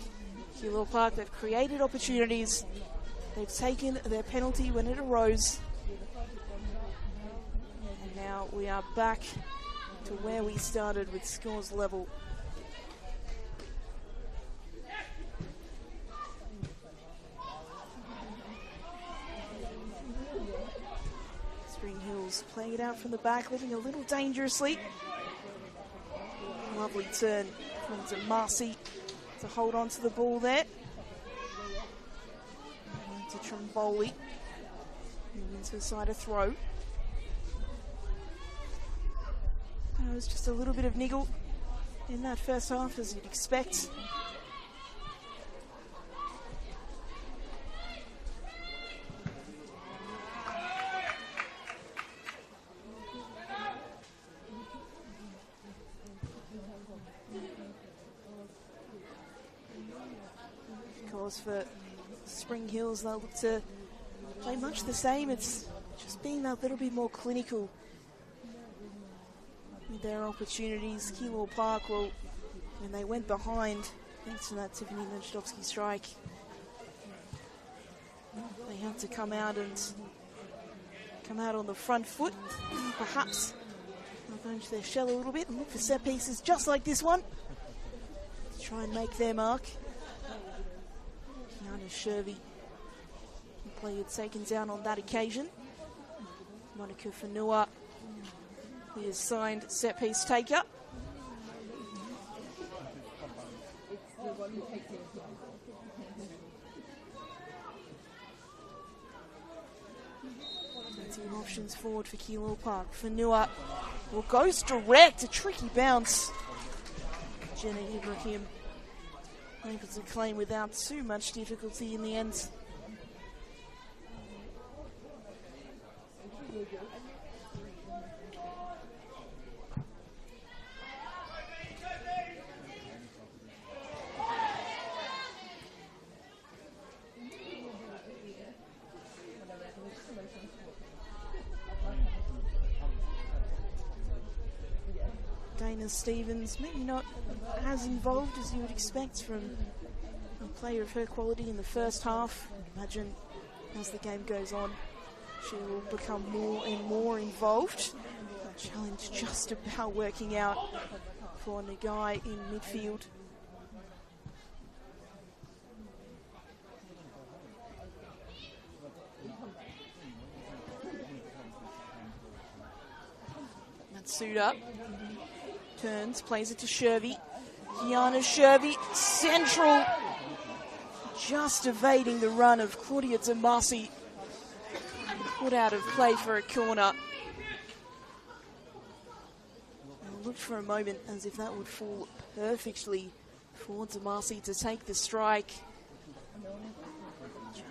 Keilor Park, they've created opportunities. They've taken their penalty when it arose. And now we are back to where we started with scores level. Spring Hills playing it out from the back, living a little dangerously. Lovely turn from Marcy to hold on to the ball there. To Tromboli. Moving to the side of throw. There was just a little bit of niggle in that first half, as you'd expect. Of course, for Spring Hills, they'll look to play much the same. It's just being a little bit more clinical with their opportunities. Keilor Park, well, when they went behind, thanks to that Tiffany Nejdovsky strike, they had to come out on the front foot. Perhaps they'll go into their shell a little bit and look for set pieces just like this one to try and make their mark. Kiana Shervy, the player taken down on that occasion. Monica Fanua, the assigned set piece taker. Two options forward for Keilor Park. Fanua goes direct, a tricky bounce. Jenna Ibrahim able to claim without too much difficulty in the end. Dana Stevens, maybe not as involved as you would expect from a player of her quality in the first half. Imagine as the game goes on, she will become more and more involved. The challenge just about working out for Nagai in midfield. Matsuda turns, plays it to Shervy. Kiana Shervy, central, just evading the run of Claudia Damasi. Put out of play for a corner. And looked for a moment as if that would fall perfectly for Damasi to take the strike.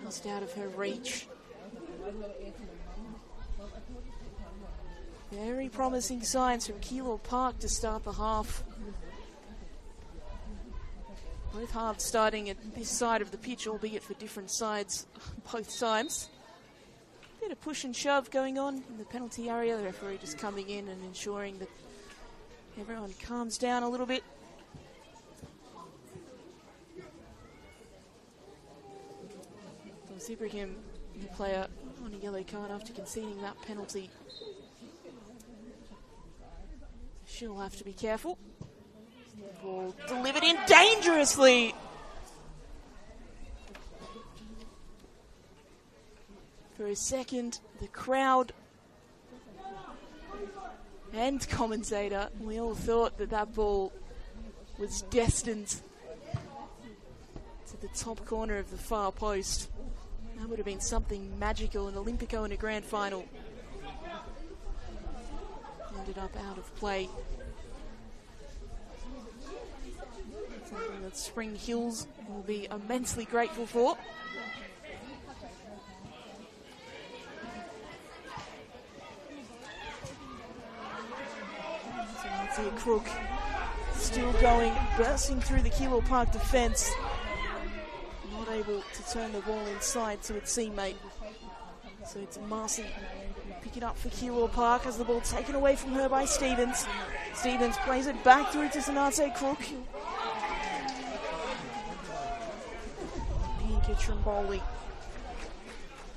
Just out of her reach. Very promising signs from Keilor Park to start the half. Both halves starting at this side of the pitch, albeit for different sides both times. Bit of push and shove going on in the penalty area. The referee just coming in and ensuring that everyone calms down a little bit. So Ibrahim, the player, on a yellow card after conceding that penalty. She'll have to be careful. Ball delivered in dangerously. For a second, the crowd and commentator. We all thought that that ball was destined to the top corner of the far post. That would have been something magical, an Olympico in a grand final. Ended up out of play. Something that Spring Hills will be immensely grateful for. So Crook still going, bursting through the Keilor Park defence. Not able to turn the ball inside to its teammate. So it's Marcy. Pick it up for Keilor Park as the ball taken away from her by Stevens. Stevens plays it back through to Sanate Crook. Bianca Trimboli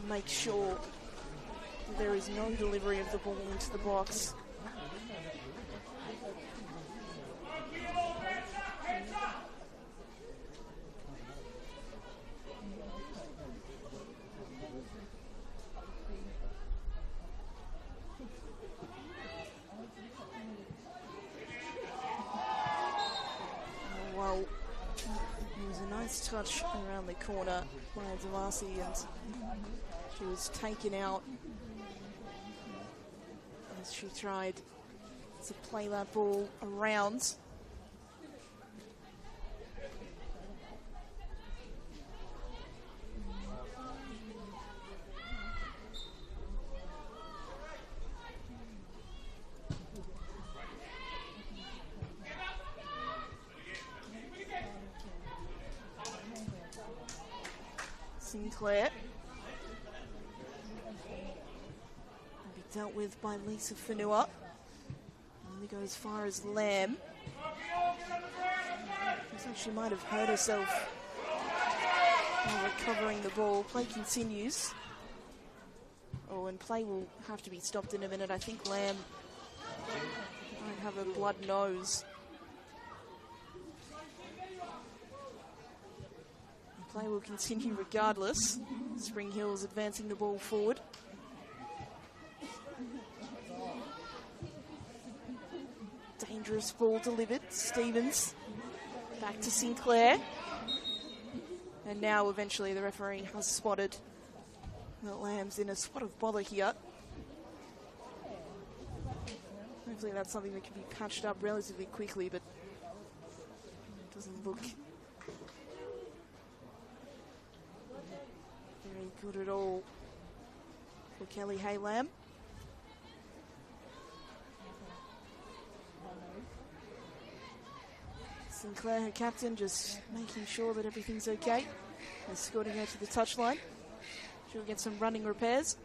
makes sure that there is no delivery of the ball into the box. Touch around the corner by Devasi, and she was taken out as she tried to play that ball around. Sinclair will be dealt with by Lisa Fanua. Only go as far as Lamb. Looks like she might have hurt herself while recovering the ball. Play continues. Oh, and play will have to be stopped in a minute. I think Lamb might have a blood nose. Play will continue regardless. Spring Hills advancing the ball forward. Dangerous ball delivered. Stevens back to Sinclair. And now eventually the referee has spotted that Lamb's in a spot of bother here. Hopefully that's something that can be patched up relatively quickly, but it doesn't look very good at all for Kelly Hay-Lamb. Sinclair, her captain, just making sure that everything's okay. Escorting her to the touchline. She'll get some running repairs.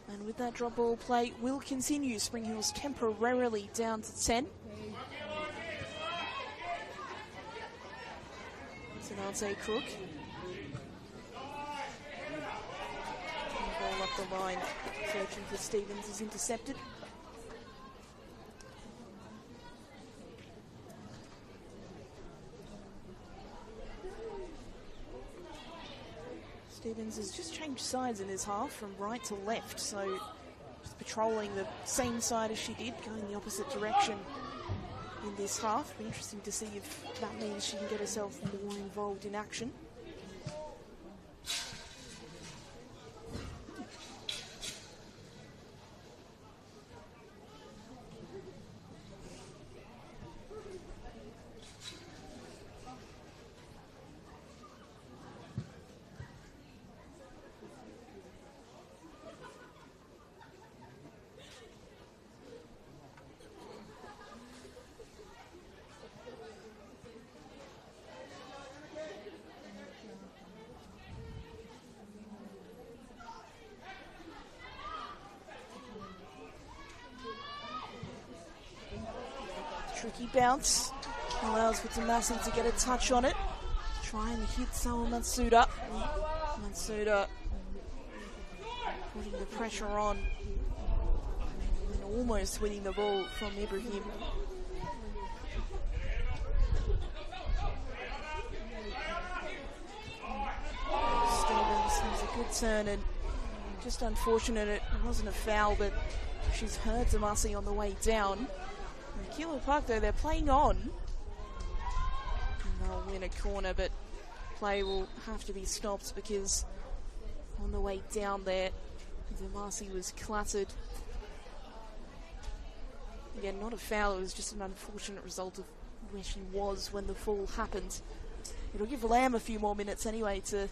And with that drop ball play will continue. Spring Hills temporarily down to 10. Sanate Crook. Ball up the line. Searching for Stevens is intercepted. Stevens has just changed sides in his half from right to left, so just patrolling the same side as she did, going the opposite direction in this half. Be interesting to see if that means she can get herself more involved in action. Tricky bounce, allows for Tomasi to get a touch on it. Try and hit Sawa Matsuda. Matsuda putting the pressure on. And almost winning the ball from Ibrahim. Stevens has a good turn, and just unfortunate it wasn't a foul, but she's heard Damasi on the way down. Keilor Park, though, they're playing on. And they'll win a corner, but play will have to be stopped because on the way down there, Damasi was clattered. Again, not a foul, it was just an unfortunate result of where she was when the fall happened. It'll give Lamb a few more minutes anyway to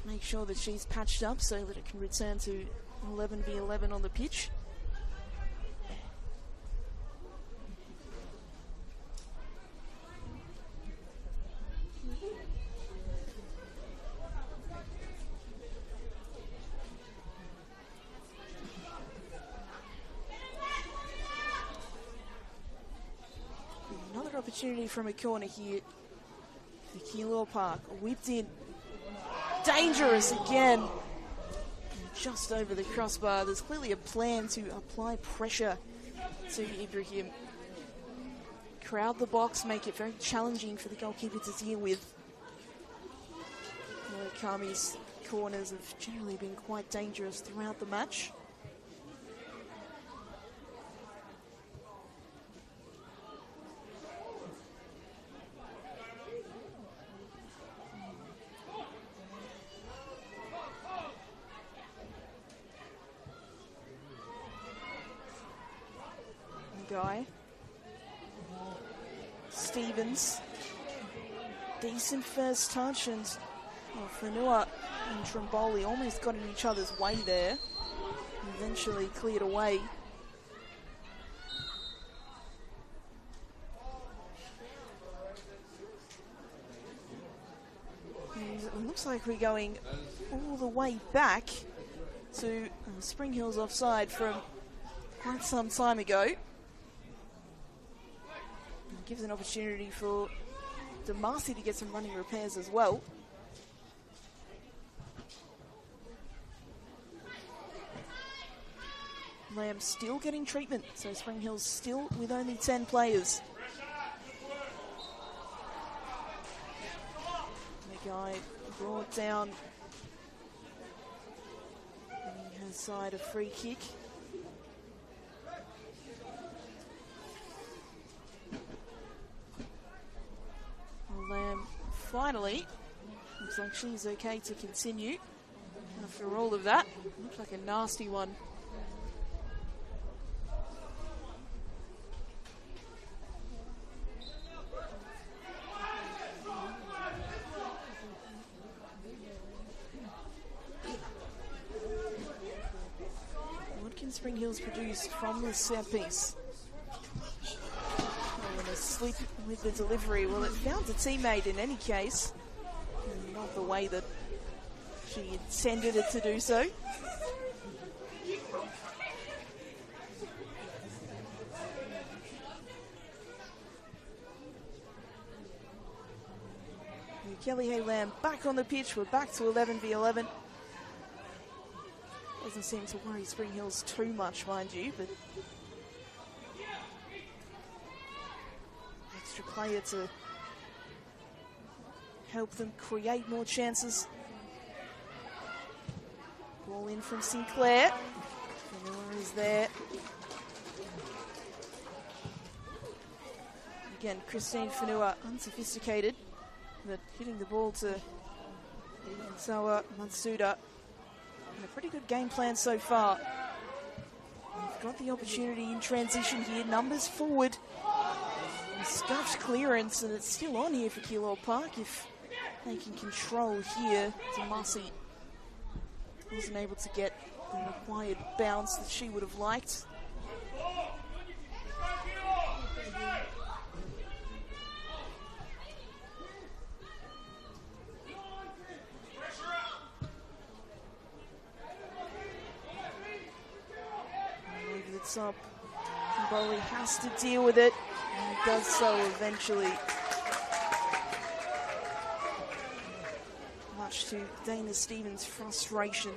make sure that she's patched up so that it can return to 11v11 on the pitch. Another opportunity from a corner here for Keilor Park. Whipped in. Dangerous again. Just over the crossbar. There's clearly a plan to apply pressure to Ibrahim. Crowd the box, make it very challenging for the goalkeeper to deal with. Murakami's corners have generally been quite dangerous throughout the match. Guy. Stevens. Decent first touch, and Whenua and Trimboli almost got in each other's way there. Eventually cleared away. And it looks like we're going all the way back to Spring Hill's offside from quite some time ago. Gives an opportunity for Damasi to get some running repairs as well. Lamb still getting treatment, so Spring Hill's still with only 10 players. The guy brought down, giving her side a free kick. Lamb finally looks like she's okay to continue after all of that. Looks like a nasty one. What can Spring Hills produce from this set piece? A slip with the delivery. Well, it found a teammate in any case. Not the way that she intended it to do so. Kelly Hay Lamb back on the pitch. We're back to 11v11. Doesn't seem to worry Spring Hills too much, mind you, but player to help them create more chances. Ball in from Sinclair. Whenua is there. Again, Christine Whenua, unsophisticated, but hitting the ball to Sawa Mansuda. And a pretty good game plan so far. We've got the opportunity in transition here. Numbers forward. Scuffed clearance, and it's still on here for Keilor Park if they can control here. Damasi wasn't able to get the required bounce that she would have liked. Over the top, Bowley has to deal with it. And does so eventually. Much to Dana Stevens' frustration.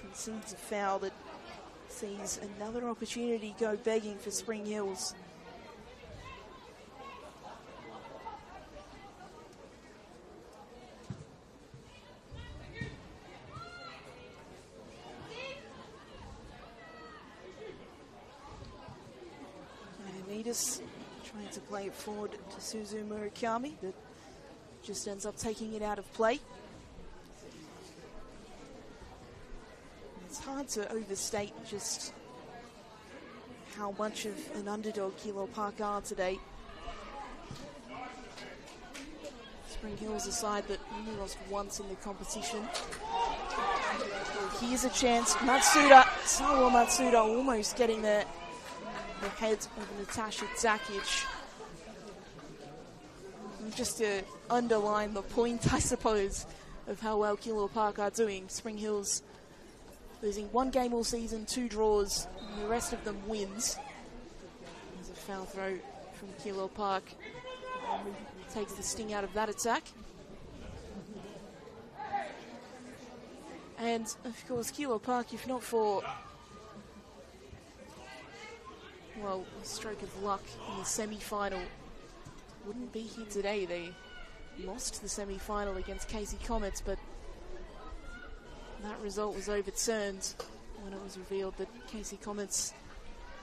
Concedes a foul that sees another opportunity go begging for Spring Hills. Ioannidis trying to play it forward to Suzu Murakami, but just ends up taking it out of play. It's hard to overstate just how much of an underdog Keilor Park are today. Spring Hills a side that only lost once in the competition. Here's a chance. Matsuda, Sawa Matsuda almost getting the head of Natasha Zakic. And just to underline the point, I suppose, of how well Keilor Park are doing. Spring Hills losing one game all season, 2 draws, and the rest of them wins. There's a foul throw from Keilor Park. Takes the sting out of that attack. And, of course, Keilor Park, if not for, well, a stroke of luck in the semi-final, wouldn't be here today. They lost the semi-final against Casey Comets, but that result was overturned when it was revealed that Casey Comets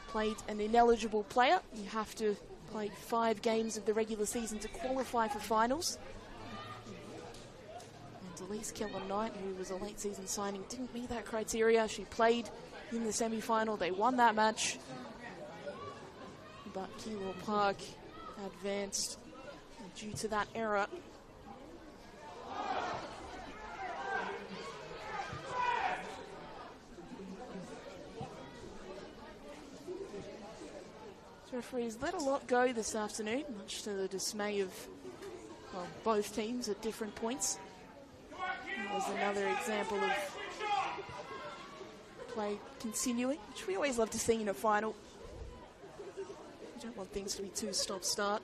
played an ineligible player. You have to play 5 games of the regular season to qualify for finals. And Elise Keller-Knight, who was a late season signing, didn't meet that criteria. She played in the semi-final. They won that match. But Keilor Park advanced due to that error. Referees let a lot go this afternoon, much to the dismay of, well, both teams at different points. That was another example of play continuing, which we always love to see in a final. You don't want things to be too stop-start.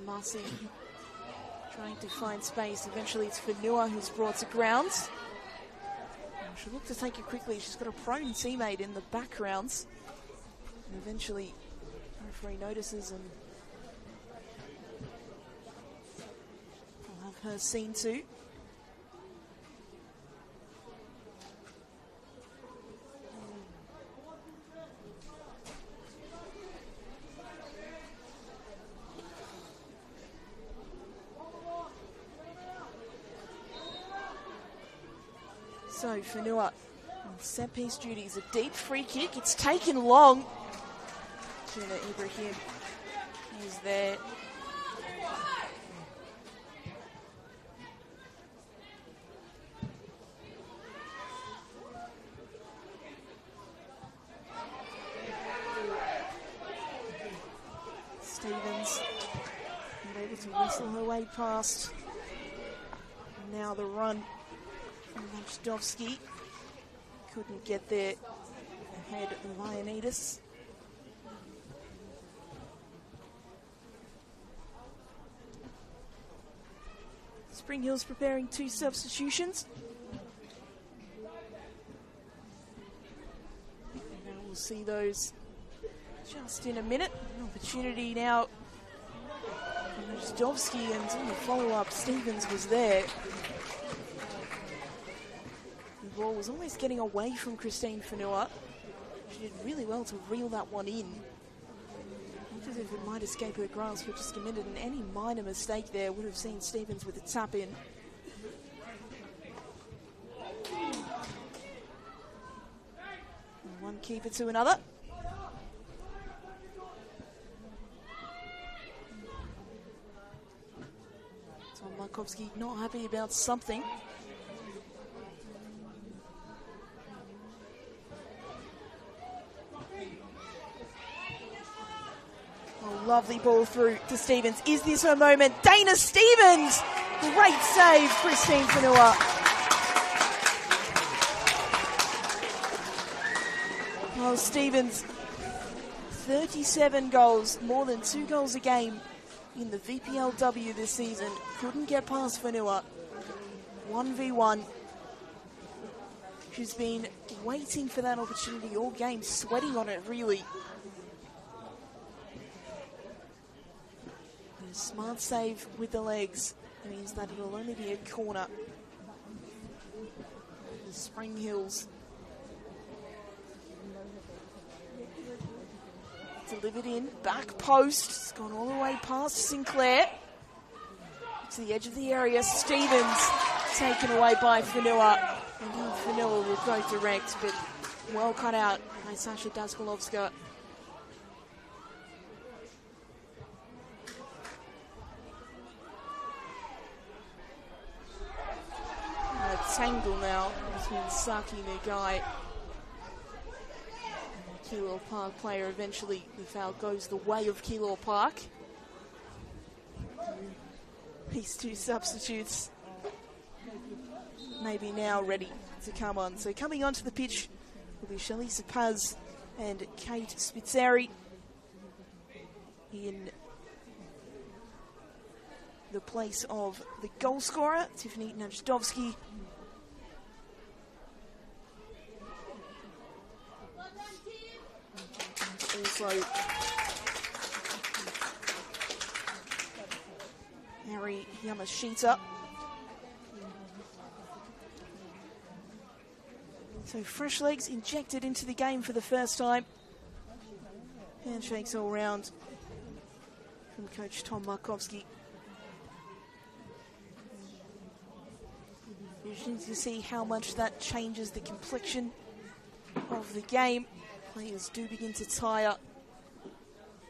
Marcy trying to find space. Eventually it's Fanua who's brought to ground. She'll look to take it quickly. She's got a prone teammate in the background. And eventually the referee notices and will have her seen too. So Fanua on set piece duties, a deep free kick. It's taken long. Gina Ibrahim is there. Stevens not able to wrestle her way past. And now the run. Majdovski couldn't get there ahead of Ioannidis. Spring Hills preparing 2 substitutions. Now we'll see those just in a minute. An opportunity now for Majdovski, and in the follow-up, Stevens was there. The ball was almost getting away from Christine Fanua. She did really well to reel that one in. Not as if it might escape her grasp for just a minute, and any minor mistake there would have seen Stevens with a tap in. And one keeper to another. Tom Markovski not happy about something. Lovely ball through to Stevens. Is this her moment? Dana Stevens! Great save, Christine Fanua. Well, Stevens 37 goals, more than 2 goals a game in the VPLW this season. Couldn't get past Whenua. 1v1. She's been waiting for that opportunity all game, sweating on it really. A smart save with the legs means that it'll only be a corner. The Spring Hills delivered in, back post, it's gone all the way past Sinclair. To the edge of the area, Stevens taken away by Whenua. And Whenua will go direct, but well cut out by Sasha Daskolovska. A tangle now between Saki Nagai. Keilor Park player. Eventually the foul goes the way of Keilor Park. These two substitutes maybe now ready to come on. So coming onto the pitch will be Shalisa Paz and Kate Spitzeri in the place of the goal scorer, Tiffany Najdovski. Also Harry Yamashita. So fresh legs injected into the game for the first time. Handshakes all round from coach Tom Markowski. Interesting to see how much that changes the complexion of the game. Players do begin to tire,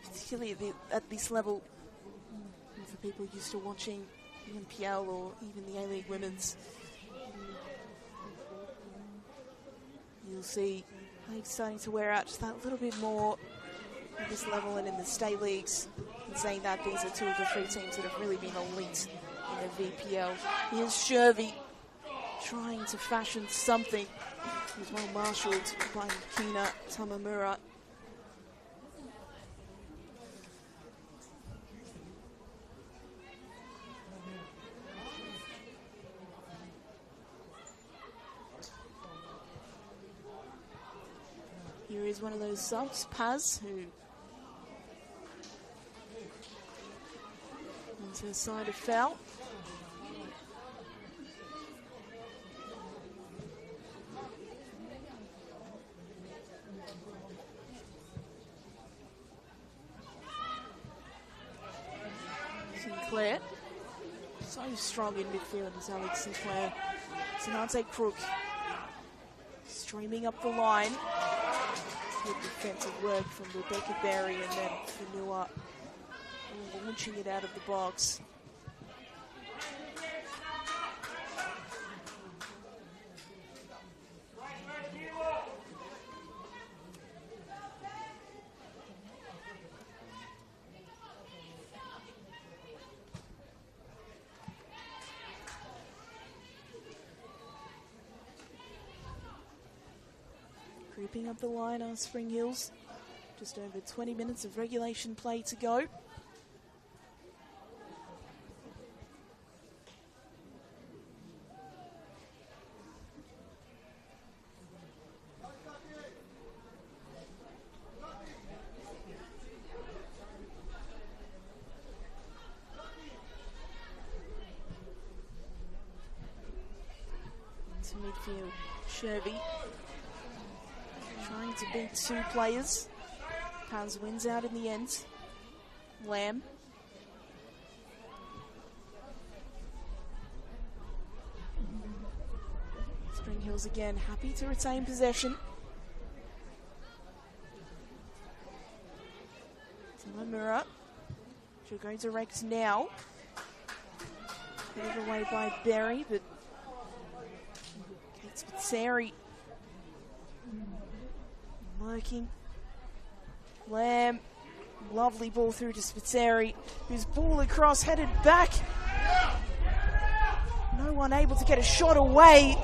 particularly at this level. And for people used to watching the VPL or even the A-League Women's, you'll see legs starting to wear out just that little bit more at this level and in the state leagues. And saying that, these are two of the 3 teams that have really been elite in the VPL. Here's Shervy trying to fashion something. He's well marshalled by Kina Tamamura. Here is one of those subs, Paz, who wants her side of foul. Sinclair, so strong in midfield is Alex Sinclair. Sinante Crook streaming up the line. Good defensive work from Rebecca Berry, and then Whenua launching it out of the box. Creeping up the line are Spring Hills. Just over 20 minutes of regulation play to go. Into midfield, Shervy. Trying to beat 2 players. Paz wins out in the end. Lamb. Spring Hills again happy to retain possession. Tamamura. She'll go direct now. Put away by Berry, but Kate Spitzeri lurking. Lamb, lovely ball through to Spitzeri, whose ball across, headed back. No one able to get a shot away.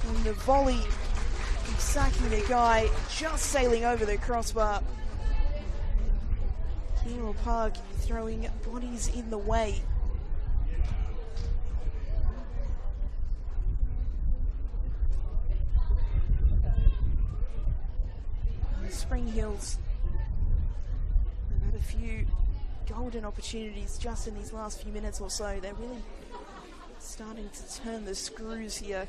And the volley from Saki Nagai just sailing over the crossbar. Keilor Park throwing bodies in the way. And Spring Hills have had a few golden opportunities just in these last few minutes or so. They're really starting to turn the screws here.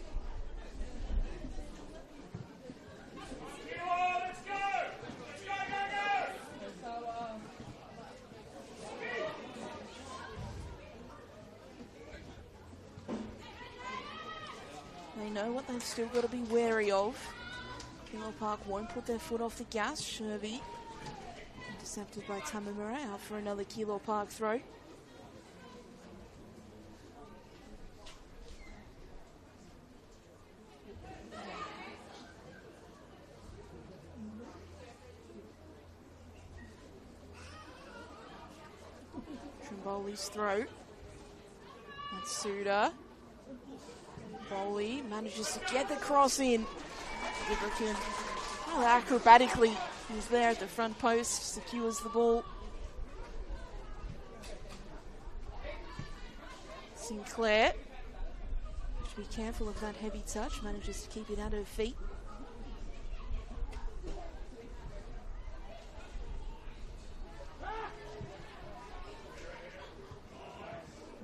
They know what they've still got to be wary of. Keilor Park won't put their foot off the gas. Shervy intercepted by Tamamura, out for another Keilor Park throw. Trimboli's throw. That's Suda. Bowley manages to get the cross in. Ibrakin, well, acrobatically, he's there at the front post, secures the ball. Sinclair, should be careful of that heavy touch, manages to keep it out of her feet.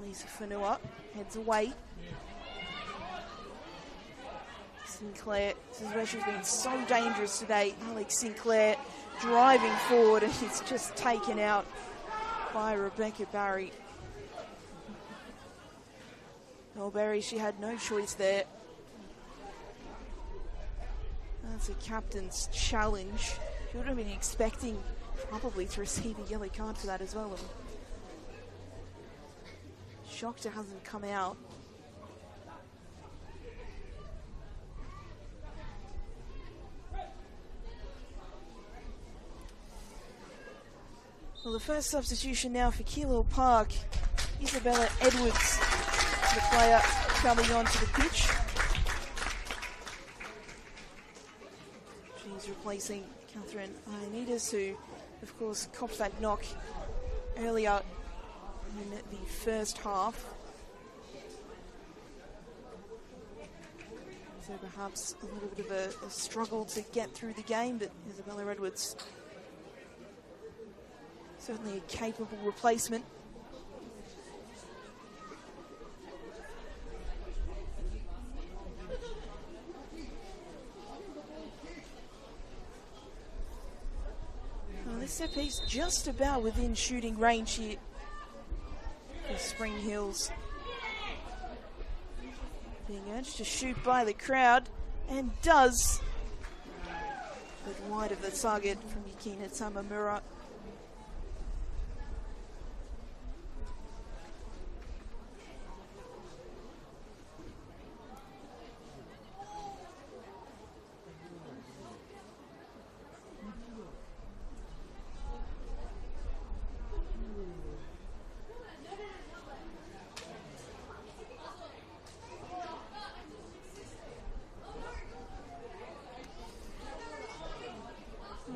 Lisa Whanua heads away. Sinclair, this is where she's been so dangerous today. Alex Sinclair driving forward, and it's just taken out by Rebecca Barry. Oh, Barry, she had no choice there. That's a captain's challenge. She would have been expecting probably to receive a yellow card for that as well. Shocked it hasn't come out. Well, the first substitution now for Keilor Park. Isabella Edwards, the player coming onto the pitch. She's replacing Catherine Ioannidis, who, of course, copped that knock earlier in the first half. So perhaps a little bit of a struggle to get through the game, but Isabella Edwards, certainly a capable replacement. Well, this set piece just about within shooting range here for Spring Hills. Being urged to shoot by the crowd, and does, but wide of the target from Yukina Tamamura.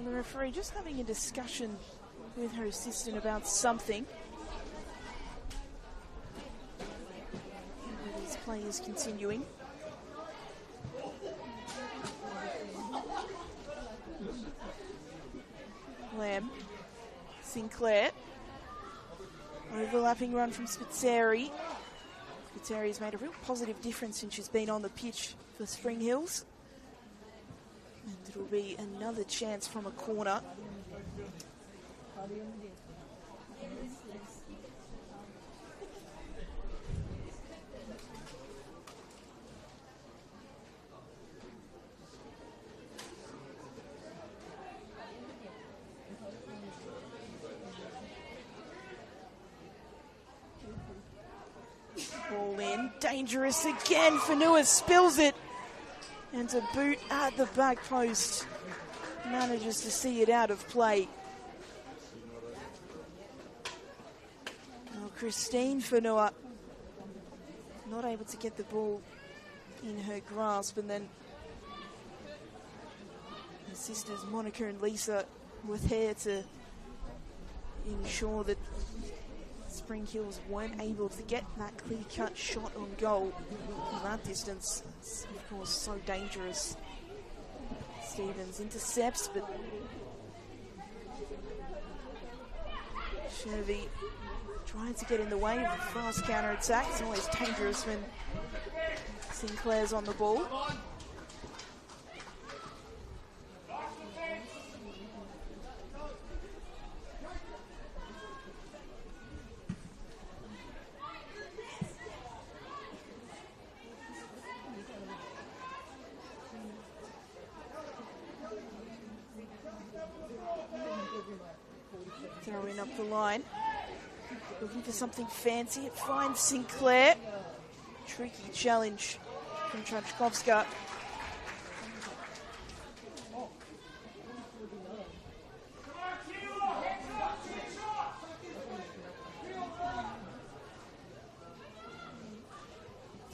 The referee just having a discussion with her assistant about something. With these players continuing. Lamb, Sinclair, overlapping run from Spitzeri. Spitzeri's made a real positive difference since she's been on the pitch for Spring Hills. And it'll be another chance from a corner. Ball in, dangerous again. Whanua spills it. And a boot at the back post. Manages to see it out of play. Now Christine Whanua not able to get the ball in her grasp, and then her sisters Monica and Lisa were there to ensure that Spring Hills weren't able to get that clear-cut shot on goal from that distance. It's, of course, so dangerous. Stevens intercepts, but Chevy trying to get in the way of the fast counter-attack. It's always dangerous when Sinclair's on the ball. Throwing up the line. Looking for something fancy. It finds Sinclair. Tricky challenge from Trachkovska.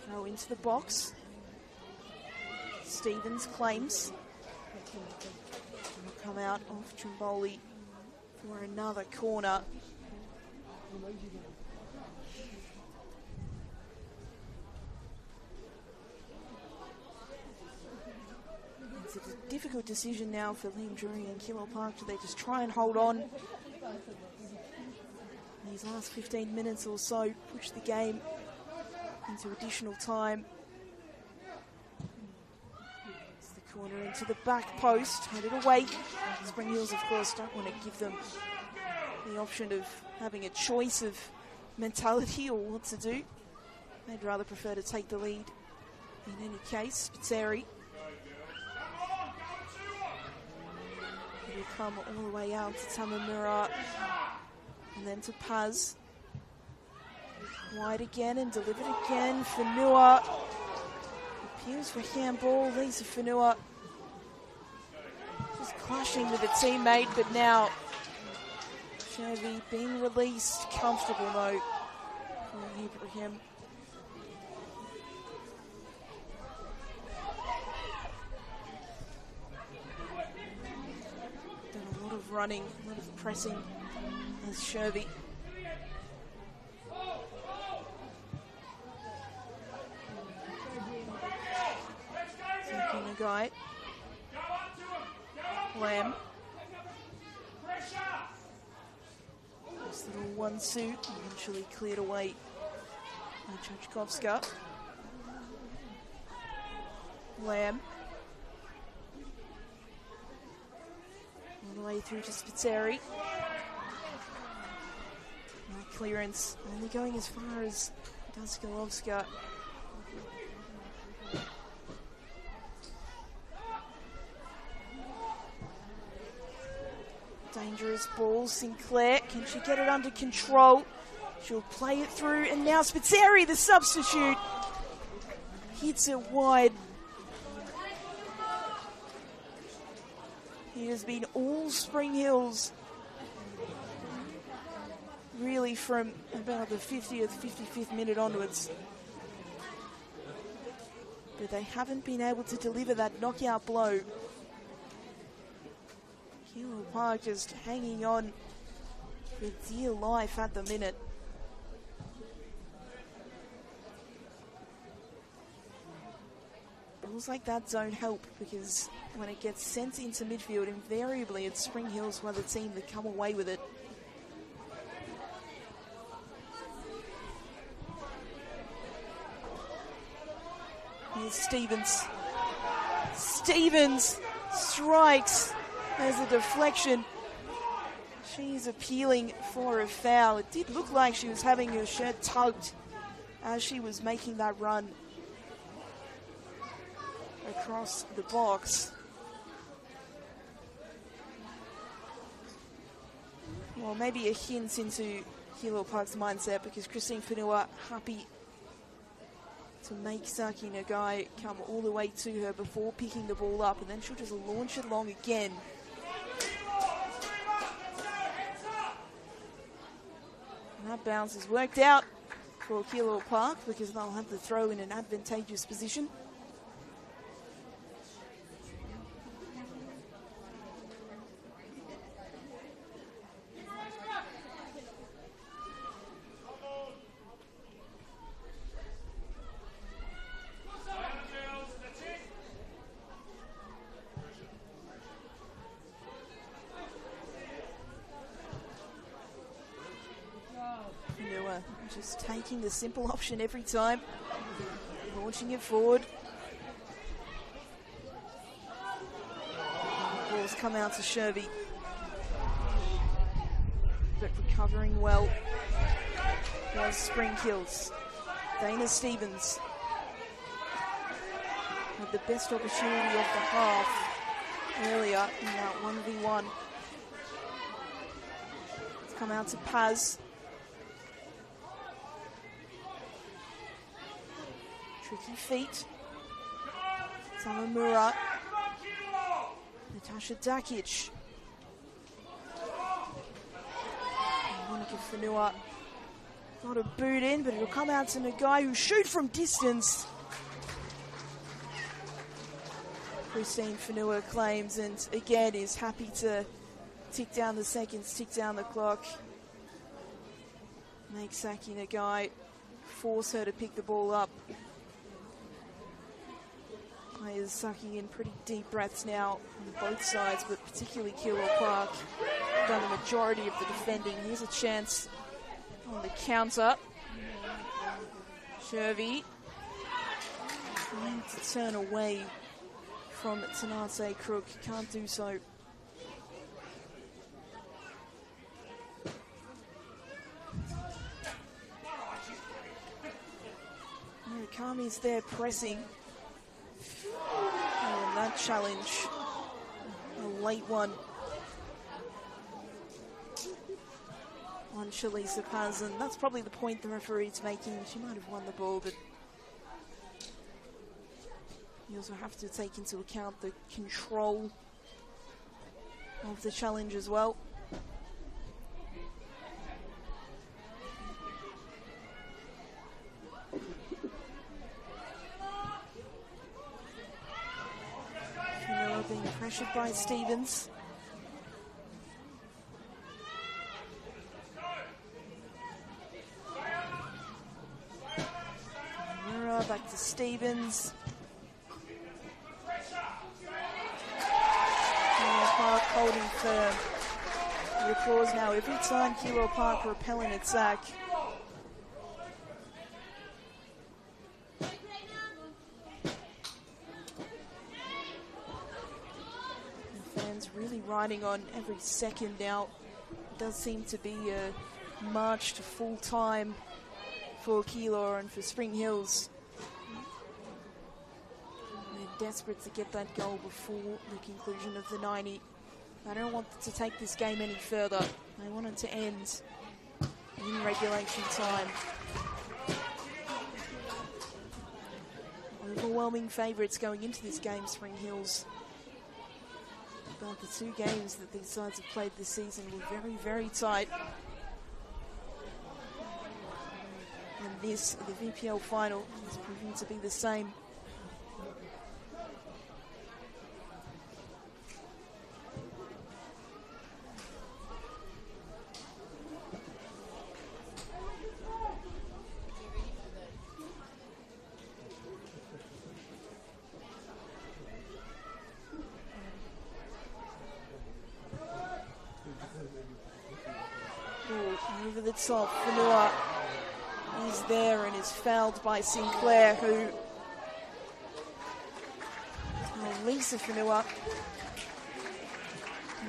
Throw into the box. Stevens claims. Will come out off Trimboli for another corner. It's a difficult decision now for Liam Drury and Keilor Park. Do they just try and hold on these last 15 minutes or so, push the game into additional time? It's the corner into the back post, headed away. Spring Hills, of course, don't want to give them the option of having a choice of mentality or what to do. They'd rather prefer to take the lead in any case. Spitzeri. It'll come all the way out to Tamamura and then to Paz. Wide again and delivered again. Whenua appeals for handball. Lisa Whenua just clashing with a teammate, but now Chevy being released. Comfortable though for Ibrahim. Done a lot of running, a lot of pressing as Shervy. Taking a guy. Lamb. This little 1-2 eventually cleared away by Trachkovska. Lamb. All the way through to Spitzeri. Clearance only going as far as Daskalovska. Dangerous ball, Sinclair. Can she get it under control? She'll play it through, and now Spitzeri, the substitute, hits it wide. He has been all Spring Hills, really from about the 50th, 55th minute onwards. But they haven't been able to deliver that knockout blow. Keilor Park just hanging on for dear life at the minute. Balls like that don't help, because when it gets sent into midfield, invariably it's Spring Hills who are the team that come away with it. Here's Stevens. Stevens strikes. There's a deflection. She's appealing for a foul. It did look like she was having her shirt tugged as she was making that run across the box. Well, maybe a hint into Keilor Park's mindset, because Christine Whenua happy to make Saki Nagai come all the way to her before picking the ball up, and then she'll just launch it long again. And that bounce has worked out for Keilor Park, because they'll have the throw in an advantageous position. Just taking the simple option every time. Launching it forward. Balls come out to Shervy. But recovering well was Spring Hills. Dana Stevens had the best opportunity of the half earlier in that 1v1. It's come out to Paz. Tricky feet. Tamamura. Natasha Dakic. Monica Whenua got a boot in, but it'll come out to Nagai, who shoot from distance. Christine Whenua claims, and again is happy to tick down the seconds, tick down the clock. Make Saki Nagai force her to pick the ball up. Players sucking in pretty deep breaths now on both sides, but particularly Keilor Park done the majority of the defending. Here's a chance on the counter. Shervy trying to turn away from Tanase Crook, can't do so. Murakami's there pressing. And that challenge, a late one on Shalisa Paz, and that's probably the point the referee's making. She might have won the ball, but you also have to take into account the control of the challenge as well. Fenella being pressured by Stevens. Mura back to Stevens. Park holding firm. The applause now every time Keilor Park repel an attack. The fans really riding on every second now. It does seem to be a march to full time for Keilor and for Spring Hills. They're desperate to get that goal before the conclusion of the 90. They don't want to take this game any further. They want it to end in regulation time. Overwhelming favourites going into this game, Spring Hills. But the two games that these sides have played this season were very, very tight. And this, the VPL final, is proving to be the same. Over the top, Whenua is there and is fouled by Sinclair, who... Oh, Lisa Whenua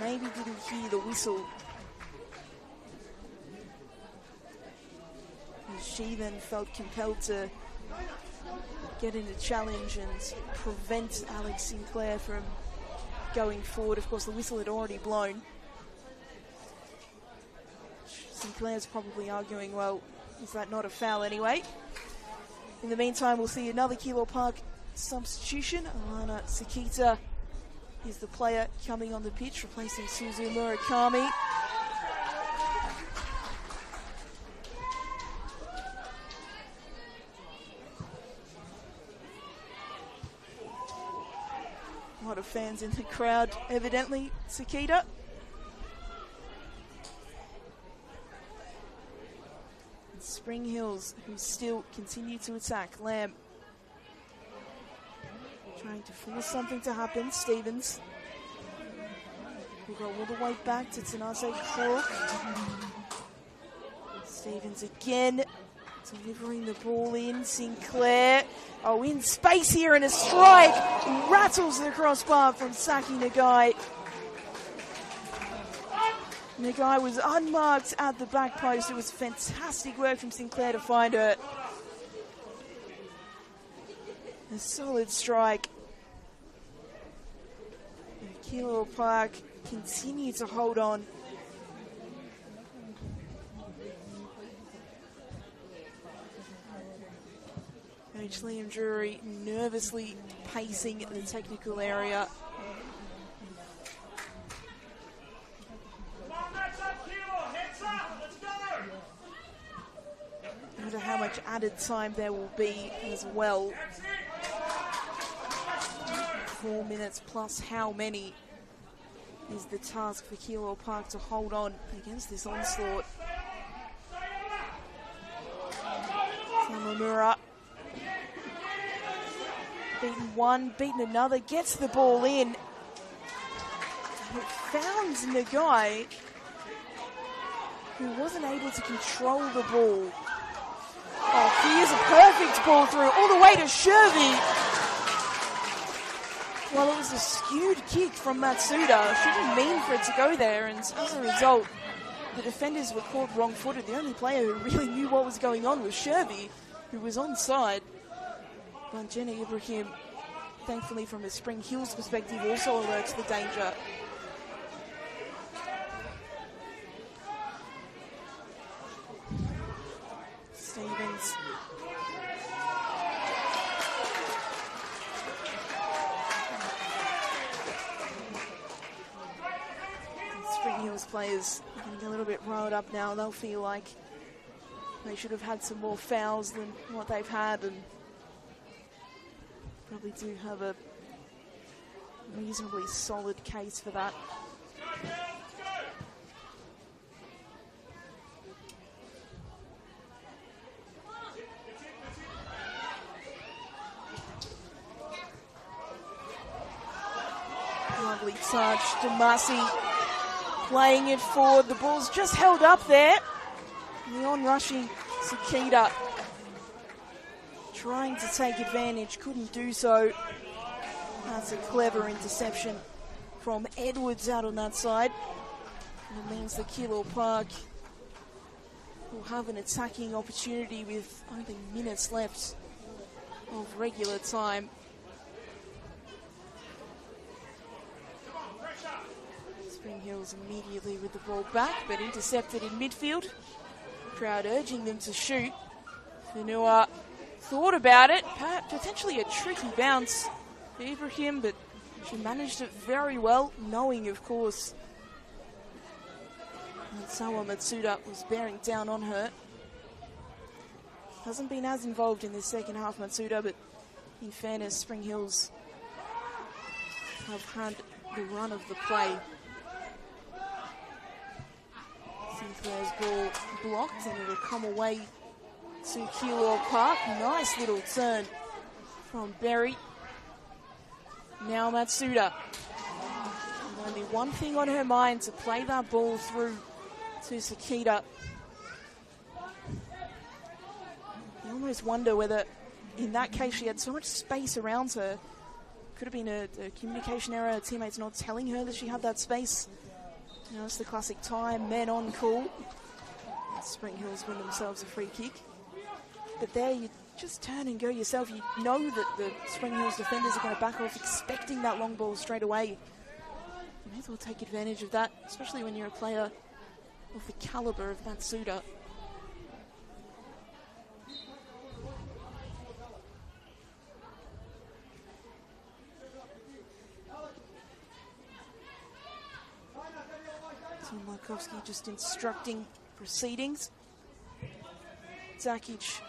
maybe didn't hear the whistle. She then felt compelled to get in a challenge and prevent Alex Sinclair from going forward. Of course, the whistle had already blown. Sinclair's probably arguing, well, is that not a foul anyway? In the meantime, we'll see another Keilor Park substitution. Alana Sakita is the player coming on the pitch, replacing Suzu Murakami. A lot of fans in the crowd, evidently. Sakita. Spring Hills, who still continue to attack. Lamb trying to force something to happen. Stevens will go all the way back to Tanase Crook. Stevens again. Delivering the ball in, Sinclair. Oh, in space here, and a strike rattles the crossbar from Saki Nagai. Nagai was unmarked at the back post. It was fantastic work from Sinclair to find her. A solid strike. And Keilor Park continue to hold on. Coach Liam Drury nervously pacing the technical area. I wonder how much added time there will be as well. 4 minutes plus how many is the task for Keilor Park to hold on against this onslaught. Samamura. Beaten one, beaten another, gets the ball in. It found Nagai, who wasn't able to control the ball. Oh, here's a perfect ball through, all the way to Shervy. Well, it was a skewed kick from Matsuda. She didn't mean for it to go there, and as a result, the defenders were caught wrong-footed. The only player who really knew what was going on was Shervy, who was onside. But Jenna Ibrahim, thankfully from a Spring Hills perspective, also alerts the danger. Stevens. Spring Hills players are getting a little bit riled up now. They'll feel like they should have had some more fouls than what they've had, and probably do have a reasonably solid case for that. Lovely touch, Damasi playing it forward. The ball's just held up there. The on-rushing Sakita trying to take advantage, couldn't do so. That's a clever interception from Edwards out on that side. And it means that Keilor Park will have an attacking opportunity with only minutes left of regular time. Spring Hills immediately with the ball back, but intercepted in midfield. Crowd urging them to shoot. Whenua thought about it, potentially a tricky bounce for Ibrahim, but she managed it very well, knowing, of course, that Sawa Matsuda was bearing down on her. Hasn't been as involved in the second half, Matsuda, but in fairness, Spring Hills have had the run of the play. Sinclair's ball blocked, and it'll come away to Keilor Park. Nice little turn from Berry. Now Matsuda. And only one thing on her mind, to play that ball through to Sakita. You almost wonder whether, in that case, she had so much space around her. Could have been a communication error, her teammates not telling her that she had that space. You know, it's the classic time, men on call. Spring Hills win themselves a free kick. But there, you just turn and go yourself. You know that the Spring Hills defenders are going to back off, expecting that long ball straight away. You may as well take advantage of that, especially when you're a player of the calibre of Matsuda. So Markovsky just instructing proceedings. Zakic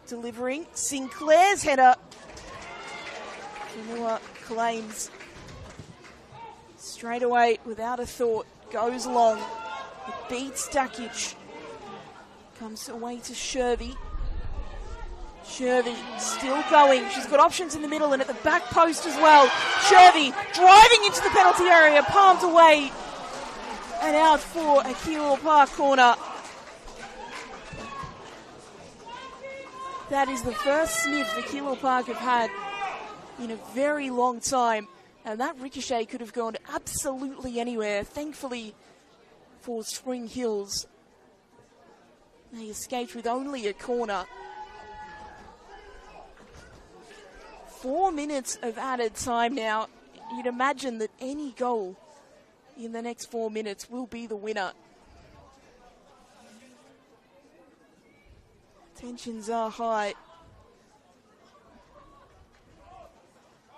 delivering. Sinclair's header. Whenua claims straight away without a thought. Goes long. It beats Dakic. Comes away to Shervy. Shervy still going. She's got options in the middle and at the back post as well. Shervy driving into the penalty area. Palmed away. And out for a Keilor Park corner. That is the first sniff the Keilor Park have had in a very long time. And that ricochet could have gone absolutely anywhere. Thankfully for Spring Hills, they escaped with only a corner. 4 minutes of added time now. You'd imagine that any goal in the next 4 minutes will be the winner. Tensions are high.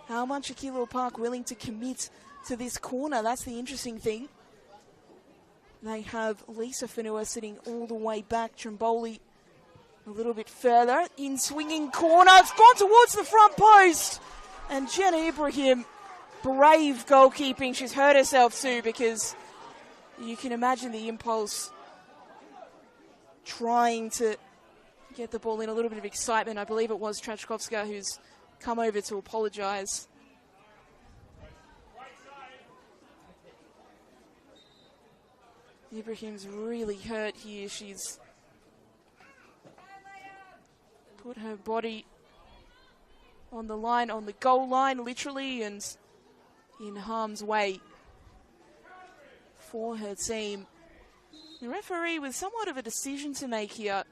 How much are Keilor Park willing to commit to this corner? That's the interesting thing. They have Lisa Fanua sitting all the way back. Trimboli a little bit further. In swinging corner. It's gone towards the front post. And Jenna Ibrahim, brave goalkeeping. She's hurt herself too, because you can imagine the impulse trying to get the ball in. A little bit of excitement. I believe it was Trachkovska who's come over to apologise. Ibrahim's really hurt here. She's put her body on the line, on the goal line, literally, and in harm's way for her team. The referee with somewhat of a decision to make here.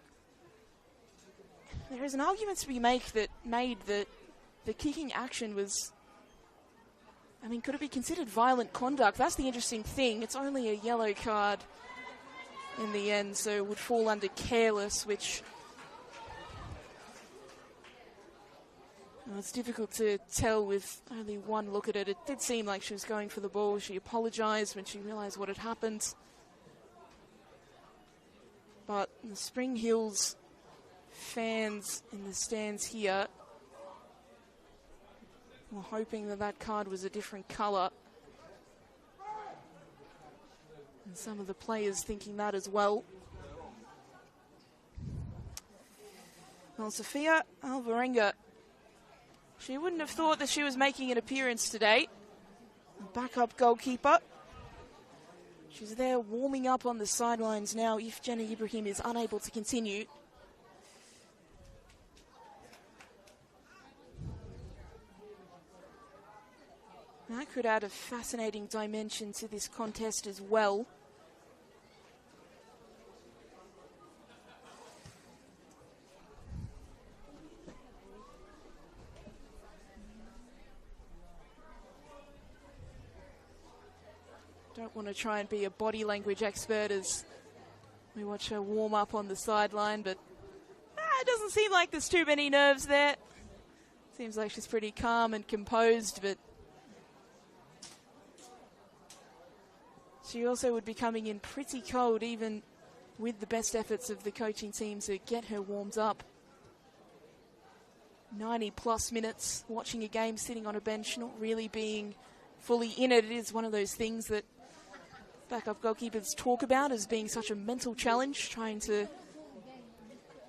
There is an argument to be made that the kicking action was, I mean, could it be considered violent conduct? That's the interesting thing. It's only a yellow card in the end, so it would fall under careless, which, well, it's difficult to tell with only one look at it. It did seem like she was going for the ball. She apologised when she realised what had happened. But the Spring Hills fans in the stands here were hoping that that card was a different colour. And some of the players thinking that as well. Well, Sofia Alvarenga, she wouldn't have thought that she was making an appearance today. A backup goalkeeper. She's there warming up on the sidelines now if Jenna Ibrahim is unable to continue. That could add a fascinating dimension to this contest as well. Don't want to try and be a body language expert as we watch her warm up on the sideline, but it doesn't seem like there's too many nerves there. Seems like she's pretty calm and composed, but she also would be coming in pretty cold, even with the best efforts of the coaching team to get her warmed up. 90 plus minutes watching a game, sitting on a bench, not really being fully in it. It is one of those things that backup goalkeepers talk about as being such a mental challenge, trying to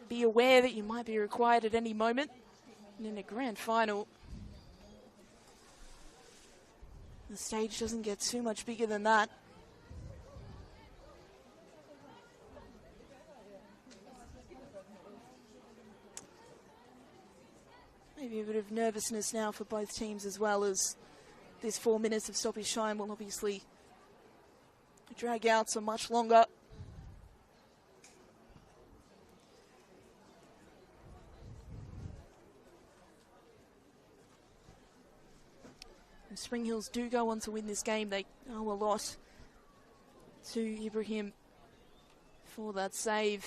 be aware that you might be required at any moment. And in a grand final, the stage doesn't get too much bigger than that. Maybe a bit of nervousness now for both teams, as well as this 4 minutes of stoppage time will obviously drag out so much longer. If Spring Hills do go on to win this game, they owe a lot to Ibrahim for that save.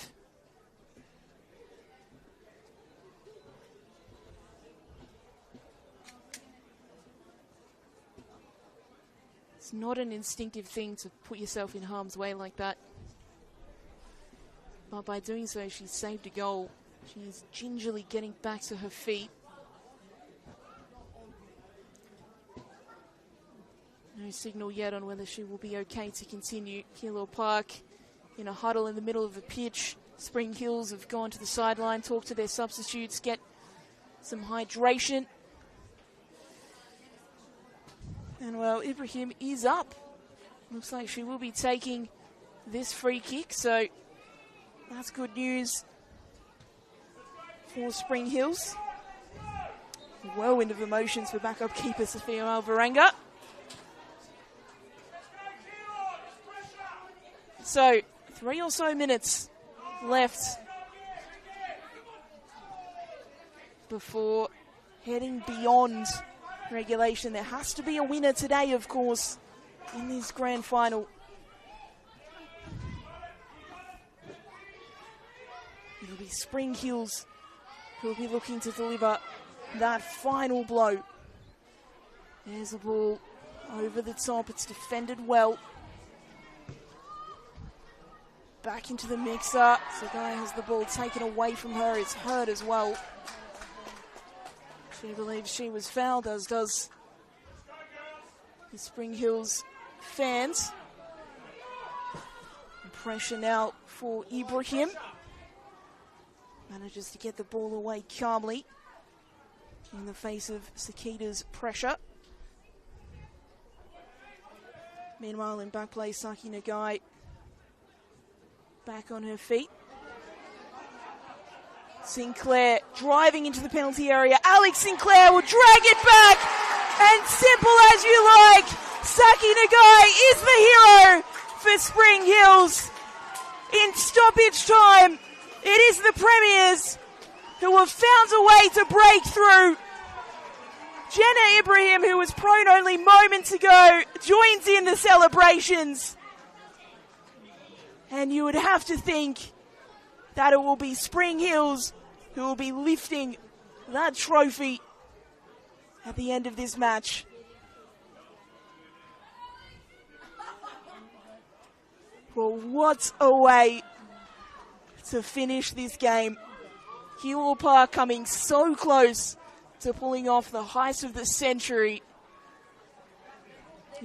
It's not an instinctive thing to put yourself in harm's way like that. But by doing so, she's saved a goal. She's gingerly getting back to her feet. No signal yet on whether she will be okay to continue. Keilor Park in a huddle in the middle of the pitch. Spring Hills have gone to the sideline, talk to their substitutes, get some hydration. And well, Ibrahim is up. Looks like she will be taking this free kick, so that's good news for Spring Hills. Whirlwind of emotions for backup keeper Sophia Alvarenga. So, 3 or so minutes left before heading beyond regulation. There has to be a winner today, of course, in this grand final. It'll be Spring Hills who will be looking to deliver that final blow. There's the ball over the top. It's defended well. Back into the mixer. Sagai has the ball taken away from her. It's hurt as well. She believes she was fouled, as does the Spring Hills fans. And pressure now for Ibrahim. Manages to get the ball away calmly in the face of Sakita's pressure. Meanwhile, in back play, Saki Nagai back on her feet. Sinclair driving into the penalty area. Alex Sinclair will drag it back. And simple as you like, Saki Nagai is the hero for Spring Hills. In stoppage time, it is the Premiers who have found a way to break through. Jenna Ibrahim, who was prone only moments ago, joins in the celebrations. And you would have to think that it will be Spring Hills who will be lifting that trophy at the end of this match. Well, what a way to finish this game. Keilor Park coming so close to pulling off the heist of the century.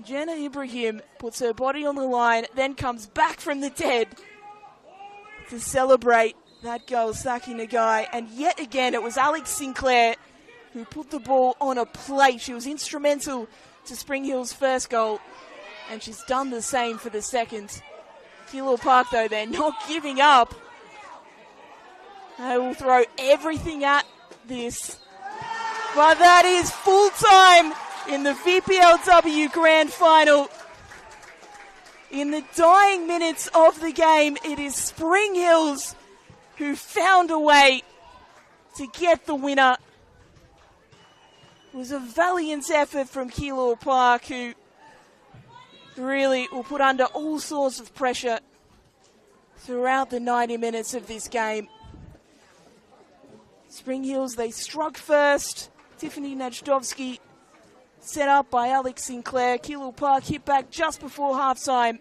Jenna Ibrahim puts her body on the line, then comes back from the dead to celebrate that goal, Saki Nagai. And yet again, it was Alex Sinclair who put the ball on a plate. She was instrumental to Spring Hill's first goal, and she's done the same for the second. Keilor Park, though, they're not giving up. They will throw everything at this. But that is full time in the VPLW Grand Final. In the dying minutes of the game, it is Spring Hills who found a way to get the winner. It was a valiant effort from Keilor Park, who really will put under all sorts of pressure throughout the 90 minutes of this game. Spring Hills, they struck first. Tiffany Najdovski set up by Alex Sinclair. Keilor Park hit back just before halftime.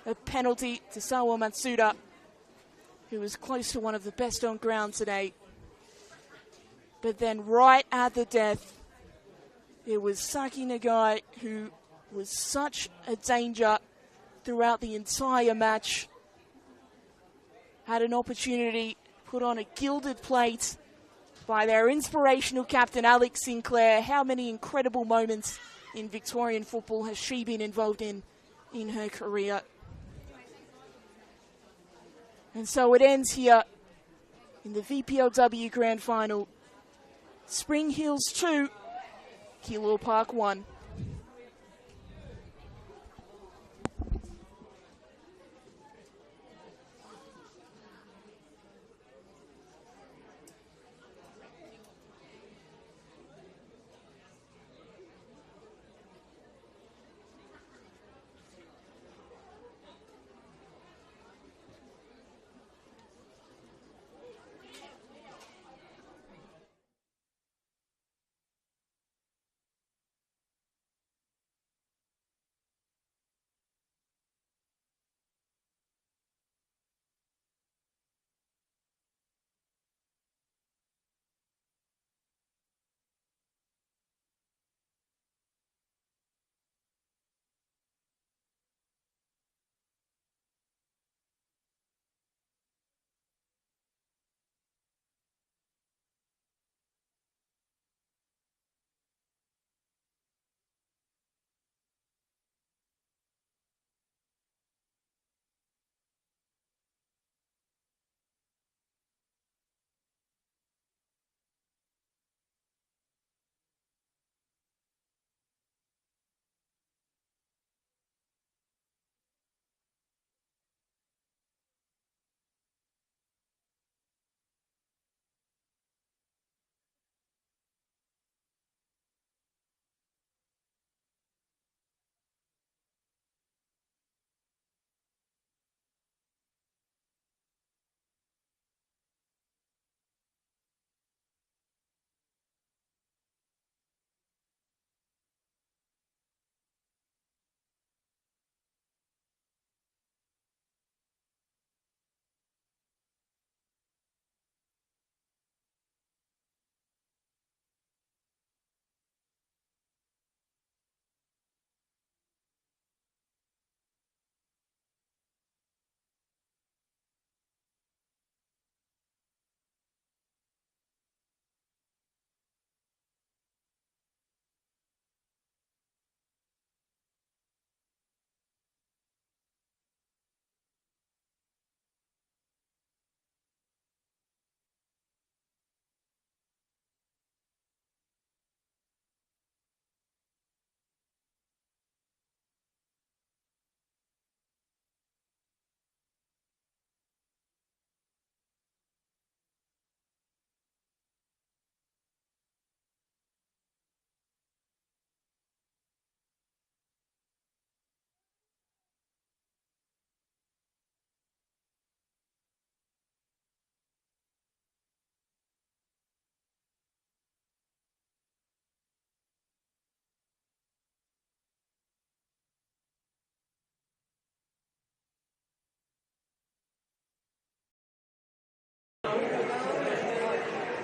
A penalty to Sawa Matsuda, who was close to one of the best on ground today. But then right at the death, it was Saki Nagai, who was such a danger throughout the entire match. Had an opportunity put on a gilded plate by their inspirational captain, Alex Sinclair. How many incredible moments in Victorian football has she been involved in her career? And so it ends here in the VPLW Grand Final. Spring Hills 2, Keilor Park 1.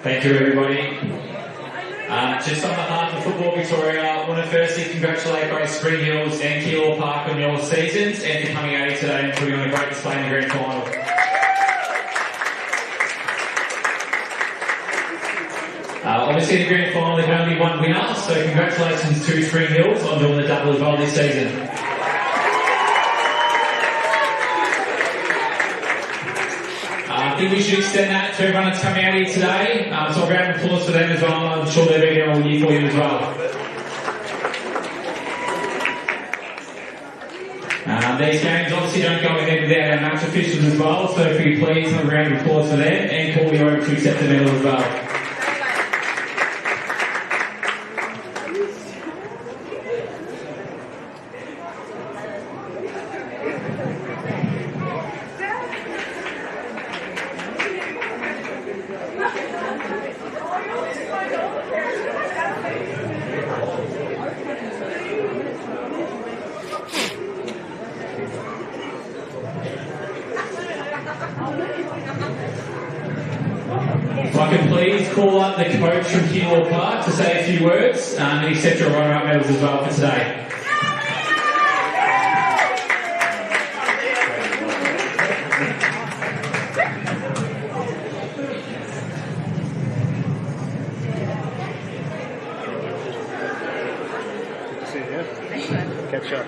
Thank you, everybody. Just on behalf of Football Victoria, I want to firstly congratulate both Spring Hills and Keilor Park on your seasons and for coming out here today and putting on a great display in the grand final. Obviously, in the grand final, there can only be one winner, so congratulations to Spring Hills on doing the double as well this season. I think we should extend that to everyone that's coming out here today. So a round of applause for them as well. I'm sure they've been here all year for you as well. These games obviously don't go ahead without our match officials as well, so if you please have a round of applause for them and call me over to accept the medal as well. If I can please call up the coach from Keilor Park to say a few words and accept your runner-up medals as well for today. Catch up.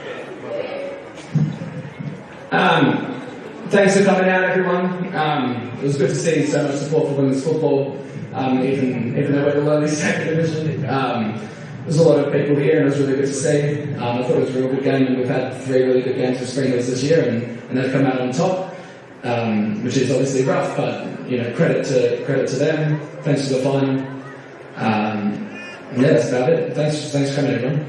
Thanks for coming out, everyone. It was good to see so much support for women's football, even though we're the lowest second division. There's a lot of people here, and it was really good to see. I thought it was a real good game, and we've had 3 really good games with Spring Hills this year, and they've come out on top, which is obviously rough, but credit to them. Thanks for the final. Yeah, that's about it. Thanks for coming, everyone.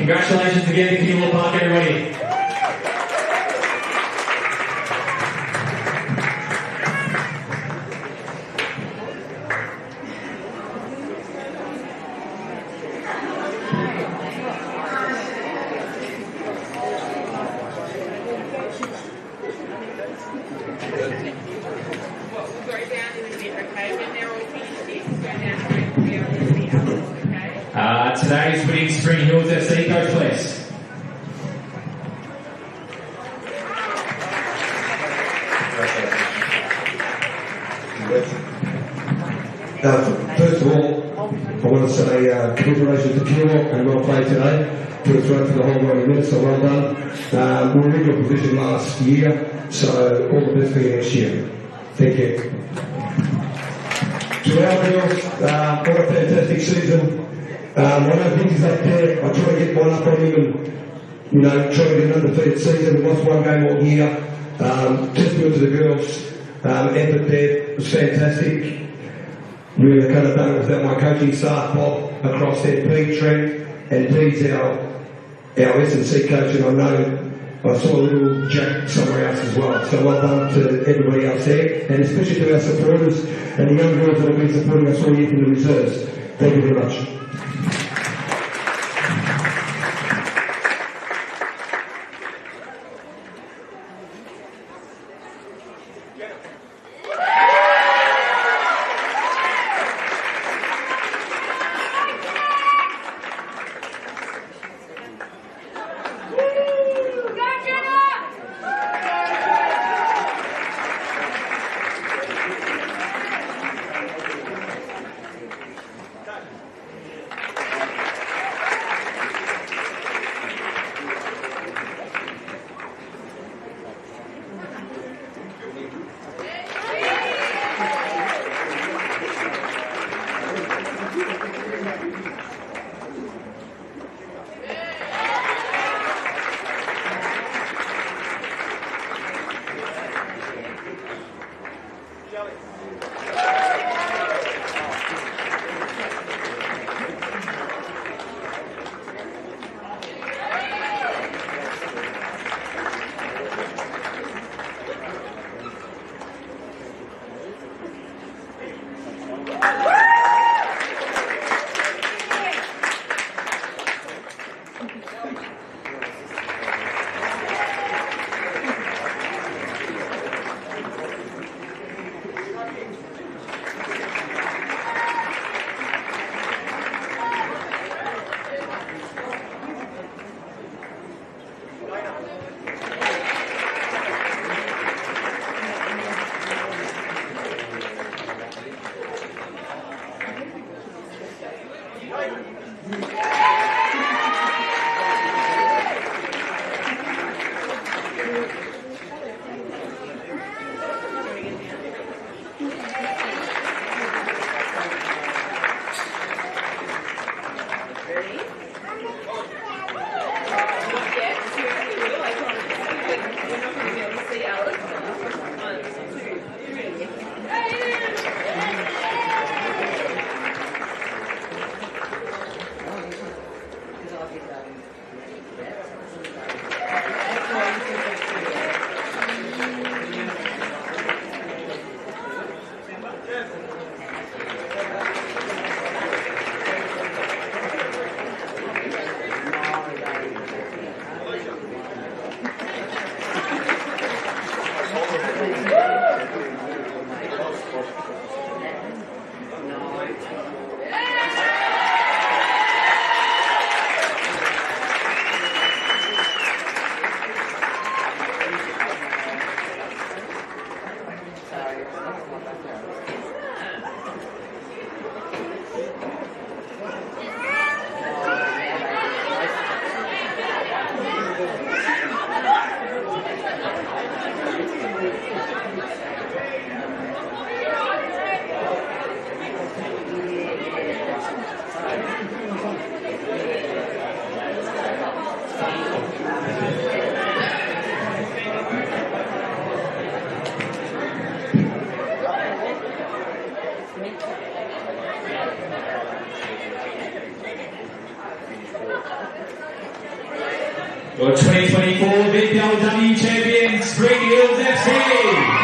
Congratulations again to Keilor Park, everybody. Today's winning Spring Hills FC coach, please. First of all, I want to say congratulations to Keilor and well played today. Put us right for the whole 90 minutes, so well done. We were in your position last year, so all the best for you next year. Thank you. To our girls, what a fantastic season. One of the things is up there, I try to get one up on him and, try to get an undefeated season. We lost one game all year. Testament to the girls. Effort there was fantastic. We kind of done it without my coaching staff, Bob, across there, Pete, Trent, and Dee's our S&C coach, and I know I saw a little Jack somewhere else as well. So well done to everybody else there, and especially to our supporters and the young girls that have been supporting us all year from the reserves. Thank you very much. Your 2024 VPL champions, Spring Hills FC.